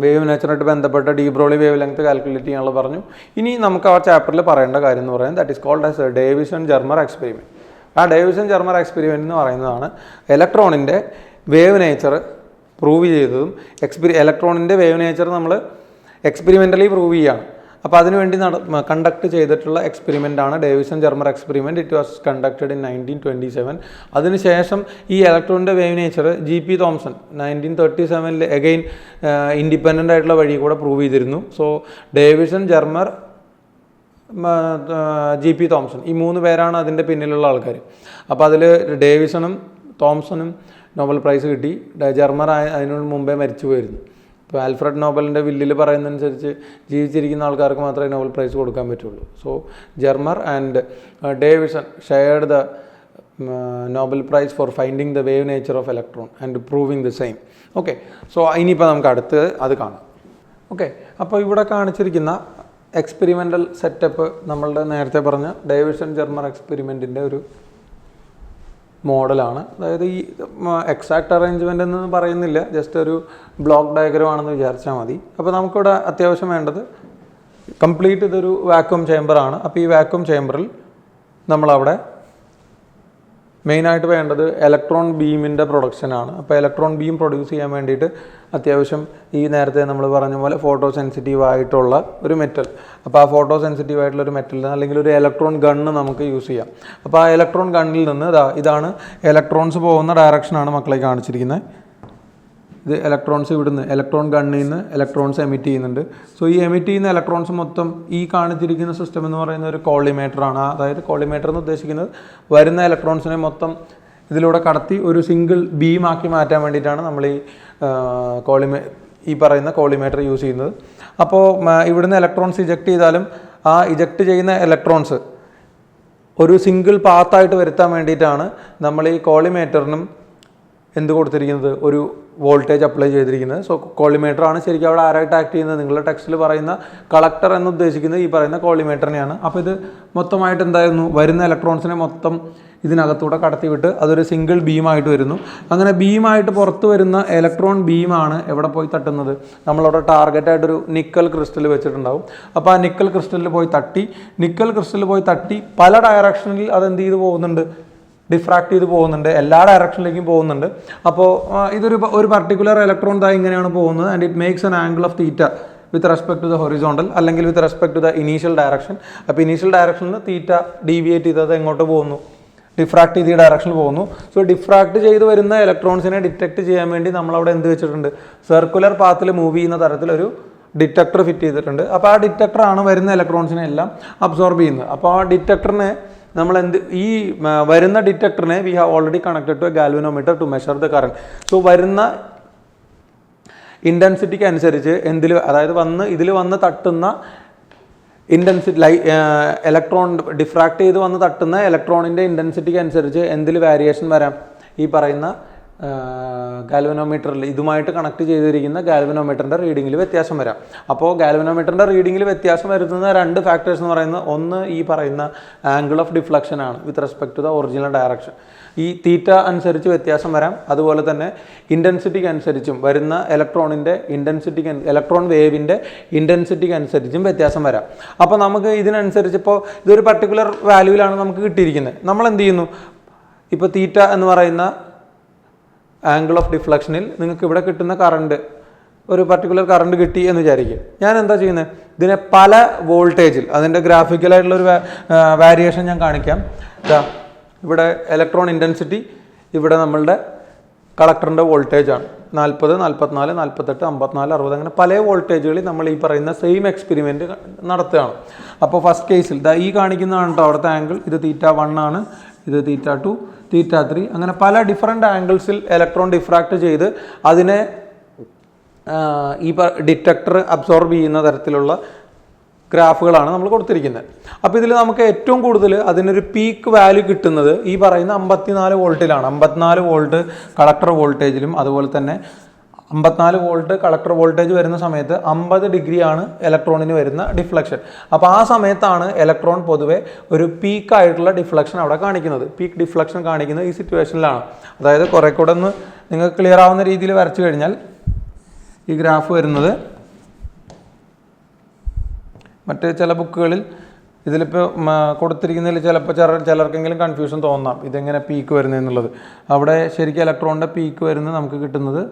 വേവ് നേച്ചറായിട്ട് ബന്ധപ്പെട്ട D Broglie wave length calculate ചെയ്യാനുള്ള പറഞ്ഞു. ഇനി നമുക്ക് ആ ചാപ്റ്ററിൽ പറയേണ്ട കാര്യം എന്ന് പറയുന്നത് that is called as Davisson Germer experiment. ആ ഡേവിസൺ-ജർമർ എക്സ്പെരിമെൻറ്റ് എന്ന് പറയുന്നതാണ് ഇലക്ട്രോണിൻ്റെ വേവ് നേച്ചർ പ്രൂവ് ചെയ്തതും. ഇലക്ട്രോണിൻ്റെ വേവ് നേച്ചർ നമ്മൾ എക്സ്പെരിമെൻ്റലി പ്രൂവ് ചെയ്യുകയാണ്. അപ്പോൾ അതിനുവേണ്ടി കണ്ടക്ട് ചെയ്തിട്ടുള്ള എക്സ്പെരിമെൻ്റാണ് Davisson Germer experiment. It was conducted in 1927. അതിനുശേഷം ഈ ഇലക്ട്രോണിൻ്റെ wave nature GP Thomson 1937 again independent ആയിട്ടുള്ള വഴി കൂടെ പ്രൂവ് ചെയ്തിരുന്നു. സോ ഡേവിസൺ-ജർമർ, GP തോംസൺ, ഈ 3 പേരാണ് അതിൻ്റെ പിന്നിലുള്ള ആൾക്കാർ. അപ്പോൾ അതിൽ ഡേവിസണും തോംസണും നോബൽ പ്രൈസ് കിട്ടി. ജർമർ അതിനു മുമ്പേ മരിച്ചു പോയിരുന്നു. ഇപ്പോൾ ആൽഫ്രഡ് നോബലിൻ്റെ വില്ലിൽ പറയുന്നതനുസരിച്ച് ജീവിച്ചിരിക്കുന്ന ആൾക്കാർക്ക് മാത്രമേ നോബൽ പ്രൈസ് കൊടുക്കാൻ പറ്റുള്ളൂ. So Germer and Davisson shared the Nobel prize for finding the wave nature of electron and proving the same. Okay, so ഇനിയിപ്പോൾ നമുക്ക് അടുത്ത് അത് കാണാം. ഓക്കെ, അപ്പോൾ ഇവിടെ കാണിച്ചിരിക്കുന്ന എക്സ്പെരിമെൻ്റൽ സെറ്റപ്പ് നമ്മളുടെ നേരത്തെ പറഞ്ഞ ഡേവിസൺ-ജർമർ എക്സ്പെരിമെൻറ്റിൻ്റെ ഒരു മോഡലാണ്. അതായത് ഈ എക്സാക്ട് അറേഞ്ച്മെൻ്റ് എന്ന് പറയുന്നില്ല, ജസ്റ്റ് ഒരു ബ്ലോക്ക് ഡയഗ്രം ആണെന്ന് വിചാരിച്ചാൽ മതി. അപ്പോൾ നമുക്കിവിടെ അത്യാവശ്യം വേണ്ടത് കംപ്ലീറ്റ് ഇതൊരു വാക്വം ചേമ്പറാണ്. അപ്പോൾ ഈ വാക്വം ചേമ്പറിൽ നമ്മളവിടെ മെയിനായിട്ട് വേണ്ടത് ഇലക്ട്രോൺ ബീമിൻ്റെ പ്രൊഡക്ഷനാണ്. അപ്പോൾ ഇലക്ട്രോൺ ബീം പ്രൊഡ്യൂസ് ചെയ്യാൻ വേണ്ടിയിട്ട് അത്യാവശ്യം ഈ നേരത്തെ നമ്മൾ പറഞ്ഞ പോലെ ഫോട്ടോ സെൻസിറ്റീവ് ആയിട്ടുള്ള ഒരു മെറ്റൽ, അപ്പോൾ ആ ഫോട്ടോ സെൻസിറ്റീവ് ആയിട്ടുള്ള ഒരു മെറ്റലിൽ അല്ലെങ്കിൽ ഒരു ഇലക്ട്രോൺ ഗണ്ണ് നമുക്ക് യൂസ് ചെയ്യാം. അപ്പോൾ ആ ഇലക്ട്രോൺ ഗണ്ണിൽ നിന്ന് ഇതാണ് ഇലക്ട്രോൺസ് പോകുന്ന ഡയറക്ഷനാണ് മക്കളെ കാണിച്ചിരിക്കുന്നത്. ഇത് ഇലക്ട്രോൺസ് ഇവിടുന്ന് ഇലക്ട്രോൺ ഗണ്ണിൽ നിന്ന് ഇലക്ട്രോൺസ് എമിറ്റ് ചെയ്യുന്നുണ്ട്. സോ ഈ എമിറ്റ് ചെയ്യുന്ന ഇലക്ട്രോൺസ് മൊത്തം ഈ കാണിച്ചിരിക്കുന്ന സിസ്റ്റം എന്ന് പറയുന്ന ഒരു കോളിമേറ്ററാണ്. അതായത് കോളിമേറ്റർ എന്ന് ഉദ്ദേശിക്കുന്നത് വരുന്ന ഇലക്ട്രോൺസിനെ മൊത്തം ഇതിലൂടെ കടത്തി ഒരു സിംഗിൾ ബീമാക്കി മാറ്റാൻ വേണ്ടിയിട്ടാണ് നമ്മൾ ഈ പറയുന്ന കോളിമേറ്റർ യൂസ് ചെയ്യുന്നത്. അപ്പോൾ ഇവിടുന്ന് ഇലക്ട്രോൺസ് ഇജക്റ്റ് ചെയ്താലും ആ ഇജക്റ്റ് ചെയ്യുന്ന ഇലക്ട്രോൺസ് ഒരു സിംഗിൾ പാത്തായിട്ട് വരുത്താൻ വേണ്ടിയിട്ടാണ് നമ്മൾ ഈ കോളിമേറ്ററിനും എന്ത് കൊടുത്തിരിക്കുന്നത്, ഒരു വോൾട്ടേജ് അപ്ലൈ ചെയ്തിരിക്കുന്നത്. സോ കോളിമേറ്ററാണ് ശരിക്കും അവിടെ ആരായിട്ട് ആക്ട് ചെയ്യുന്നത്. നിങ്ങളുടെ ടെക്സ്റ്റിൽ പറയുന്ന കളക്ടർ എന്ന് ഉദ്ദേശിക്കുന്നത് ഈ പറയുന്ന കോളിമേറ്ററിനെയാണ്. അപ്പോൾ ഇത് മൊത്തമായിട്ട് എന്തായിരുന്നു, വരുന്ന ഇലക്ട്രോൺസിനെ മൊത്തം ഇതിനകത്തൂടെ കടത്തിവിട്ട് അതൊരു സിംഗിൾ ബീമായിട്ട് വരുന്നു. അങ്ങനെ ബീമായിട്ട് പുറത്ത് വരുന്ന ഇലക്ട്രോൺ ബീമാണ് എവിടെ പോയി തട്ടുന്നത്, നമ്മളവിടെ ടാർഗറ്റായിട്ടൊരു നിക്കൽ ക്രിസ്റ്റൽ വെച്ചിട്ടുണ്ടാവും. അപ്പോൾ ആ നിക്കൽ ക്രിസ്റ്റലിൽ പോയി തട്ടി പല ഡയറക്ഷനിൽ അതെന്ത് ചെയ്ത് പോകുന്നുണ്ട്, ഡിഫ്രാക്ട് ചെയ്ത് പോകുന്നുണ്ട്, എല്ലാ ഡയറക്ഷനിലേക്കും പോകുന്നുണ്ട്. അപ്പോൾ ഒരു പർട്ടിക്കുലർ ഇലക്ട്രോൺ ഇങ്ങനെയാണ് പോകുന്നത്. And it makes an angle of theta with respect to the horizontal അല്ലെങ്കിൽ with respect to the initial direction. അപ്പോൾ ഇനീഷ്യൽ ഡയറക്ഷനിൽ തീറ്റ ഡീവിയേറ്റ് ചെയ്തത് എങ്ങോട്ട് പോകുന്നു, ഡിഫ്രാക്ട് ചെയ്ത് ഈ ഡയറക്ഷനിൽ പോകുന്നു. സോ ഡിഫ്രാക്ട് ചെയ്ത് വരുന്ന ഇലക്ട്രോൺസിനെ ഡിറ്റക്ട് ചെയ്യാൻ വേണ്ടി നമ്മളവിടെ എന്ത് വെച്ചിട്ടുണ്ട്, സർക്കുലർ പാത്തിൽ മൂവ് ചെയ്യുന്ന തരത്തിലൊരു ഡിറ്റക്ടർ ഫിറ്റ് ചെയ്തിട്ടുണ്ട്. അപ്പോൾ ആ ഡിറ്റക്ടറാണ് വരുന്ന ഇലക്ട്രോൺസിനെ എല്ലാം അബ്സോർബ് ചെയ്യുന്നത്. അപ്പോൾ ആ ഡിറ്റക്ടറിനെ നമ്മൾ ഈ വരുന്ന ഡിറ്റക്ടറിനെ we have already connected to a galvanometer to measure the current. So വരുന്ന ഇൻറ്റൻസിറ്റിക്ക് അനുസരിച്ച് അതായത് ഇതിൽ വന്ന് തട്ടുന്ന ഇൻറ്റൻസിറ്റി ഇലക്ട്രോൺ ഡിഫ്രാക്ട് ചെയ്ത് വന്ന് തട്ടുന്ന ഇലക്ട്രോണിൻ്റെ ഇൻറ്റൻസിറ്റിക്ക് അനുസരിച്ച് എന്തിൽ വേരിയേഷൻ വരാം, ഈ പറയുന്ന ഗാൽവനോമീറ്ററിൽ ഇതുമായിട്ട് കണക്ട് ചെയ്തിരിക്കുന്ന ഗാൽവനോമീറ്ററിൻ്റെ റീഡിങ്ങിൽ വ്യത്യാസം വരാം. അപ്പോൾ ഗാൽവനോമീറ്ററിൻ്റെ റീഡിങ്ങിൽ വ്യത്യാസം വരുത്തുന്ന 2 ഫാക്ടേഴ്സ് എന്ന് പറയുന്നത്, ഒന്ന് ഈ പറയുന്ന ആംഗിൾ ഓഫ് ഡിഫ്ലക്ഷൻ ആണ് with respect to the original direction. ഈ തീറ്റ അനുസരിച്ച് വ്യത്യാസം വരാം. അതുപോലെ തന്നെ ഇൻറ്റൻസിറ്റിക്ക് അനുസരിച്ചും വരുന്ന ഇലക്ട്രോൺ വേവിൻ്റെ ഇൻറ്റൻസിറ്റിക്ക് അനുസരിച്ചും വ്യത്യാസം വരാം. അപ്പോൾ നമുക്ക് ഇതിനനുസരിച്ച് ഇപ്പോൾ ഇതൊരു പർട്ടിക്കുലർ വാല്യൂവിലാണ് നമുക്ക് കിട്ടിയിരിക്കുന്നത്. നമ്മൾ എന്ത് ചെയ്യുന്നു, ഇപ്പോൾ തീറ്റ എന്ന് പറയുന്ന ആംഗിൾ ഓഫ് ഡിഫ്ലക്ഷനിൽ നിങ്ങൾക്ക് ഇവിടെ കിട്ടുന്ന കറണ്ട്, ഒരു പർട്ടിക്കുലർ കറണ്ട് കിട്ടി എന്ന് വിചാരിക്കുക. ഞാൻ എന്താ ചെയ്യുന്നത്, ഇതിനെ പല വോൾട്ടേജിൽ, അതിൻ്റെ ഗ്രാഫിക്കലായിട്ടുള്ളൊരു വാരിയേഷൻ ഞാൻ കാണിക്കാം. ഇവിടെ ഇലക്ട്രോൺ ഇൻറ്റൻസിറ്റി, ഇവിടെ നമ്മളുടെ കളക്ടറിൻ്റെ വോൾട്ടേജാണ് 40, 44, 48, 54, 60 അങ്ങനെ പല വോൾട്ടേജുകളിൽ നമ്മൾ ഈ പറയുന്ന സെയിം എക്സ്പെരിമെൻറ്റ് നടത്തുകയാണ്. അപ്പോൾ ഫസ്റ്റ് കേസിൽ ഈ കാണിക്കുന്നതാണ് കേട്ടോ അവിടുത്തെ ആംഗിൾ. ഇത് θ1 ആണ്, ഇത് θ2, θ3 അങ്ങനെ പല ഡിഫറെൻ്റ് ആംഗിൾസിൽ ഇലക്ട്രോൺ ഡിഫ്രാക്ട് ചെയ്ത് അതിനെ ഈ ഡിറ്റക്ടർ അബ്സോർബ് ചെയ്യുന്ന തരത്തിലുള്ള ഗ്രാഫുകളാണ് നമ്മൾ കൊടുത്തിരിക്കുന്നത്. അപ്പോൾ ഇതിൽ നമുക്ക് ഏറ്റവും കൂടുതൽ അതിനൊരു പീക്ക് വാല്യൂ കിട്ടുന്നത് ഈ പറയുന്ന 54 വോൾട്ടിലാണ്. 54 വോൾട്ട് കളക്ടർ വോൾട്ടേജിലും അതുപോലെ തന്നെ 54 വോൾട്ട് കളക്ടർ വോൾട്ടേജ് വരുന്ന സമയത്ത് 50 ഡിഗ്രിയാണ് ഇലക്ട്രോണിന് വരുന്ന ഡിഫ്ലക്ഷൻ. അപ്പോൾ ആ സമയത്താണ് ഇലക്ട്രോൺ പൊതുവെ ഒരു പീക്കായിട്ടുള്ള ഡിഫ്ലക്ഷൻ അവിടെ കാണിക്കുന്നത്. പീക്ക് ഡിഫ്ലക്ഷൻ കാണിക്കുന്നത് ഈ സിറ്റുവേഷനിലാണ്. അതായത് കുറേ കൂടെ ഒന്ന് നിങ്ങൾക്ക് ക്ലിയർ ആവുന്ന രീതിയിൽ വരച്ചു കഴിഞ്ഞാൽ ഈ ഗ്രാഫ് വരുന്നത്, മറ്റ് ചില ബുക്കുകളിൽ ഇതിലിപ്പോൾ കൊടുത്തിരിക്കുന്നതിൽ ചിലപ്പോൾ ചിലർക്കെങ്കിലും കൺഫ്യൂഷൻ തോന്നാം ഇതെങ്ങനെ പീക്ക് വരുന്നതെന്നുള്ളത്. അവിടെ ശരിക്കും ഇലക്ട്രോണിൻ്റെ പീക്ക് വരുന്നത് നമുക്ക് കിട്ടുന്നത്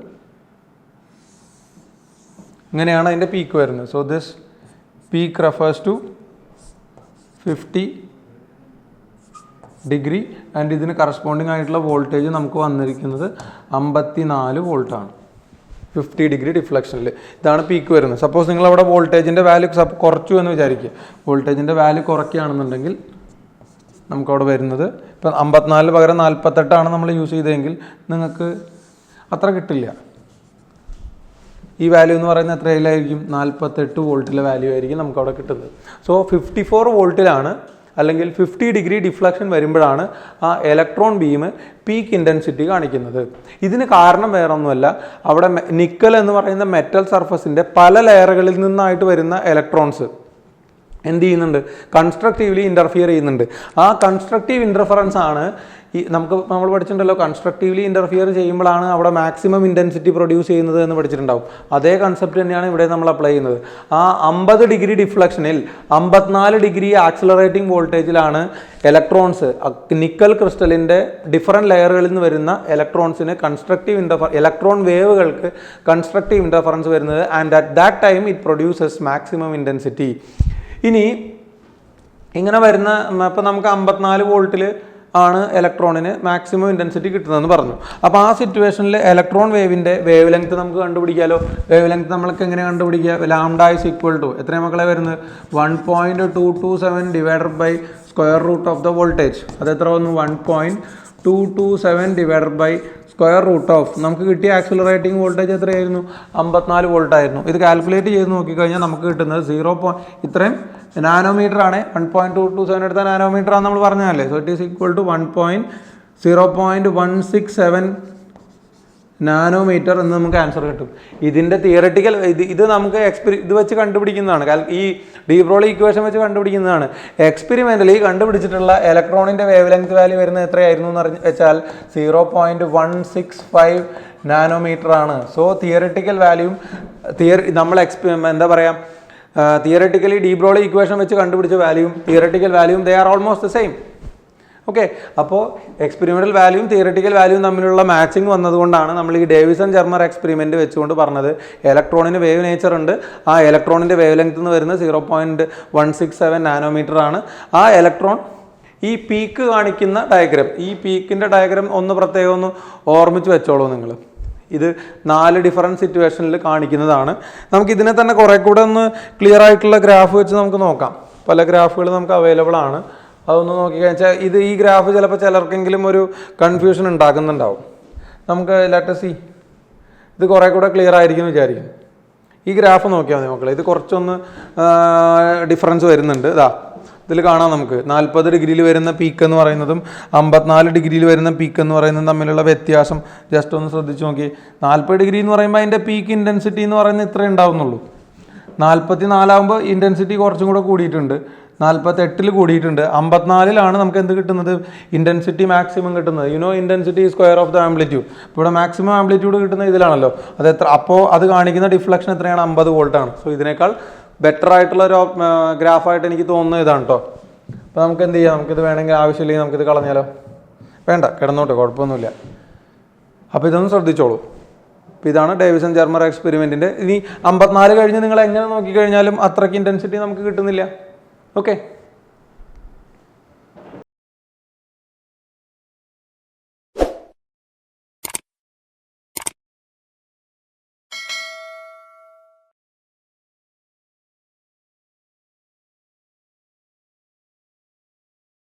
ഇങ്ങനെയാണ് അതിൻ്റെ പീക്ക് വരുന്നത്. So this peak refers to 50 degree and ഇതിന് കറസ്പോണ്ടിങ് ആയിട്ടുള്ള വോൾട്ടേജ് നമുക്ക് വന്നിരിക്കുന്നത് 54 വോൾട്ടാണ് 50 ഡിഗ്രി ഡിഫ്ലക്ഷനിൽ. ഇതാണ് പീക്ക് വരുന്നത്. സപ്പോസ് നിങ്ങൾ അവിടെ വോൾട്ടേജിൻ്റെ വാല്യൂ കുറച്ചു എന്ന് വിചാരിക്കുക. വോൾട്ടേജിൻ്റെ വാല്യൂ കുറയ്ക്കുകയാണെന്നുണ്ടെങ്കിൽ നമുക്കവിടെ വരുന്നത് ഇപ്പം 54 പകരം 48 നമ്മൾ യൂസ് ചെയ്തതെങ്കിൽ നിങ്ങൾക്ക് അത്ര കിട്ടില്ല. ഈ വാല്യൂ എന്ന് പറയുന്നത് എത്രയിലായിരിക്കും, 48 വോൾട്ടിലെ വാല്യൂ ആയിരിക്കും നമുക്കവിടെ കിട്ടുന്നത്. സോ 54 വോൾട്ടിലാണ് അല്ലെങ്കിൽ 50 ഡിഗ്രി ഡിഫ്ലക്ഷൻ വരുമ്പോഴാണ് ആ ഇലക്ട്രോൺ ബീം പീക്ക് ഇൻറ്റൻസിറ്റി കാണിക്കുന്നത്. ഇതിന് കാരണം വേറൊന്നുമല്ല, അവിടെ നിക്കൽ എന്ന് പറയുന്ന മെറ്റൽ സർഫസിൻ്റെ പല ലെയറുകളിൽ നിന്നായിട്ട് വരുന്ന ഇലക്ട്രോൺസ് എന്ത് ചെയ്യുന്നുണ്ട്, കൺസ്ട്രക്റ്റീവ്ലി ഇൻ്റർഫിയർ ചെയ്യുന്നുണ്ട്. ആ കൺസ്ട്രക്റ്റീവ് ഇൻ്റർഫറൻസ് ആണ് ഈ നമ്മൾ പഠിച്ചിട്ടുണ്ടല്ലോ, കൺസ്ട്രക്റ്റീവ്ലി ഇൻ്റർഫിയർ ചെയ്യുമ്പോഴാണ് അവിടെ മാക്സിമം ഇൻറ്റൻസിറ്റി പ്രൊഡ്യൂസ് ചെയ്യുന്നത് എന്ന് പഠിച്ചിട്ടുണ്ടാവും. അതേ കൺസെപ്റ്റ് തന്നെയാണ് ഇവിടെ നമ്മൾ അപ്ലൈ ചെയ്യുന്നത്. ആ 50 ഡിഗ്രി ഡിഫ്ലക്ഷനിൽ 54 ഡിഗ്രി ആക്സിലറേറ്റിംഗ് വോൾട്ടേജിലാണ് ഇലക്ട്രോൺസ്, നിക്കൽ ക്രിസ്റ്റലിൻ്റെ ഡിഫറെൻറ്റ് ലെയറുകളിൽ നിന്ന് വരുന്ന ഇലക്ട്രോൺസിന് ഇലക്ട്രോൺ വേവുകൾക്ക് കൺസ്ട്രക്റ്റീവ് ഇൻ്റർഫറൻസ് വരുന്നത്. And at that time it produces maximum intensity. ഇനി ഇങ്ങനെ വരുന്ന ഇപ്പം നമുക്ക് 54 വോൾട്ടിൽ ആണ് ഇലക്ട്രോണിന് മാക്സിമം ഇൻറ്റൻസിറ്റി കിട്ടുന്നതെന്ന് പറഞ്ഞു. അപ്പോൾ ആ സിറ്റുവേഷനിൽ ഇലക്ട്രോൺ വേവിൻ്റെ വേവ് ലെങ്ത് നമുക്ക് കണ്ടുപിടിക്കാമല്ലോ. വേവ് ലെങ്ത് നമ്മൾക്ക് എങ്ങനെ കണ്ടുപിടിക്കുക, ലാംഡ ഇസ് ഈക്വൽ ടു എത്ര മക്കളെ വരുന്നത് 1.227 divided by square root of the voltage. അത് എത്ര വന്നു 1.227 divided by square root of നമുക്ക് കിട്ടിയ ആക്സിലറേറ്റിംഗ് വോൾട്ടേജ് എത്രയായിരുന്നു, 54 വോൾട്ട് ആയിരുന്നു. ഇത് കാൽക്കുലേറ്റ് ചെയ്ത് നോക്കിക്കഴിഞ്ഞാൽ നമുക്ക് കിട്ടുന്നത് ഇത്രയും നാനോമീറ്റർ ആണ്. 1.227 എടുത്ത നാനോമീറ്റർ ആണ് നമ്മൾ പറഞ്ഞതല്ലേ. So it is equal to 0.167 nanometre എന്ന് നമുക്ക് ആൻസർ കിട്ടും. ഇതിൻ്റെ തിയററ്റിക്കൽ ഇത് നമുക്ക് ഇത് വെച്ച് കണ്ടുപിടിക്കുന്നതാണ്. ഈ ഡി ബ്രോളി ഇക്വേഷൻ വെച്ച് കണ്ടുപിടിക്കുന്നതാണ്. എക്സ്പെരിമെൻ്റലി കണ്ടുപിടിച്ചിട്ടുള്ള ഇലക്ട്രോണിൻ്റെ വേവ് ലെങ്ത് വാല്യൂ വരുന്നത് എത്രയായിരുന്നു എന്ന് വെച്ചാൽ 0.165 നാനോമീറ്റർ ആണ്. സോ തിയററ്റിക്കൽ വാല്യൂം നമ്മൾ എന്താ പറയുക, തിയററ്റിക്കലി ഡി ബ്രോളി ഇക്വേഷൻ വെച്ച് കണ്ടുപിടിച്ച വാല്യൂം തിയററ്റിക്കൽ വാല്യൂം they are almost the same. Okay, അപ്പോൾ എക്സ്പെരിമെൻ്റൽ വാല്യൂവും തിയററ്റിക്കൽ വാല്യൂവും തമ്മിലുള്ള മാച്ചിങ് വന്നതുകൊണ്ടാണ് നമ്മൾ ഈ ഡേവിസൺ ജർമർ എക്സ്പെരിമെൻറ്റ് വെച്ചുകൊണ്ട് പറഞ്ഞത് ഇലക്ട്രോണിന് വേവ് നേച്ചർ ഉണ്ട്. ആ ഇലക്ട്രോണിൻ്റെ വേവ് ലെങ്ത് എന്ന് വരുന്നത് 0.167 നാനോമീറ്റർ ആണ്. ആ ഇലക്ട്രോൺ ഈ പീക്ക് കാണിക്കുന്ന ഡയഗ്രം, ഈ പീക്കിൻ്റെ ഡയഗ്രം ഒന്ന് പ്രത്യേകം ഒന്ന് ഓർമ്മിച്ച് വെച്ചോളൂ നിങ്ങൾ. ഇത് 4 ഡിഫറൻറ്റ് സിറ്റുവേഷനിൽ കാണിക്കുന്നതാണ്. നമുക്കിതിനെ തന്നെ കുറേ കൂടെ ഒന്ന് ക്ലിയർ ആയിട്ടുള്ള ഗ്രാഫ് വെച്ച് നമുക്ക് നോക്കാം. പല ഗ്രാഫുകൾ നമുക്ക് അവൈലബിൾ ആണ്. അതൊന്ന് നോക്കിക്കഴിഞ്ഞാൽ ഈ ഗ്രാഫ് ചിലപ്പോൾ ചിലർക്കെങ്കിലും ഒരു കൺഫ്യൂഷൻ ഉണ്ടാക്കുന്നുണ്ടാവും. നമുക്ക് ലെറ്റ് സി, ഇത് കുറേ കൂടെ ക്ലിയർ ആയിരിക്കും വിചാരിക്കും. ഈ ഗ്രാഫ് നോക്കിയാൽ മതി മക്കളെ. ഇത് കുറച്ചൊന്ന് ഡിഫറൻസ് വരുന്നുണ്ട്. ഇതിൽ കാണാം നമുക്ക് 40 ഡിഗ്രിയിൽ വരുന്ന പീക്ക് എന്ന് പറയുന്നതും 54 ഡിഗ്രിയിൽ വരുന്ന പീക്ക് എന്ന് പറയുന്നതും തമ്മിലുള്ള വ്യത്യാസം ജസ്റ്റ് ഒന്ന് ശ്രദ്ധിച്ച് നോക്കി. 40 ഡിഗ്രി എന്ന് പറയുമ്പോൾ അതിൻ്റെ പീക്ക് ഇൻറ്റൻസിറ്റി എന്ന് പറയുന്നത് ഇത്രേ ഉണ്ടാവുന്നുള്ളൂ. 44 ആകുമ്പോൾ ഇൻറ്റൻസിറ്റി കുറച്ചും കൂടെ കൂടിയിട്ടുണ്ട്, 48 കൂടിയിട്ടുണ്ട്. 54 നമുക്ക് എന്ത് കിട്ടുന്നത്, ഇൻറ്റൻസിറ്റി മാക്സിമം കിട്ടുന്നത്. Intensity square of the amplitude. ഇവിടെ മാക്സിമം ആംപ്ലിറ്റ്യൂഡ് കിട്ടുന്നത് ഇതിലാണല്ലോ. അപ്പോൾ അത് കാണിക്കുന്ന ഡിഫ്ലക്ഷൻ എത്രയാണ്, 50 വോൾട്ടാണ്. സോ ഇതിനേക്കാൾ ബെറ്റർ ആയിട്ടുള്ള ഒരു ഗ്രാഫായിട്ട് എനിക്ക് തോന്നുന്നത് ഇതാണ് കേട്ടോ. അപ്പോൾ നമുക്ക് എന്ത് ചെയ്യാം, നമുക്കിത് വേണമെങ്കിൽ ആവശ്യമില്ലെങ്കിൽ നമുക്കിത് കളഞ്ഞാലോ. വേണ്ട, കിടന്നോട്ടെ, കുഴപ്പമൊന്നുമില്ല. അപ്പോൾ ഇതൊന്ന് ശ്രദ്ധിച്ചോളൂ. അപ്പോൾ ഇതാണ് ഡേവിസൺ ജർമർ എക്സ്പെരിമെൻറ്റിൻ്റെ. ഇനി 54 കഴിഞ്ഞ് നിങ്ങൾ എങ്ങനെ നോക്കിക്കഴിഞ്ഞാലും അത്രയ്ക്ക് ഇൻറ്റൻസിറ്റി നമുക്ക് കിട്ടുന്നില്ല. ഓക്കെ.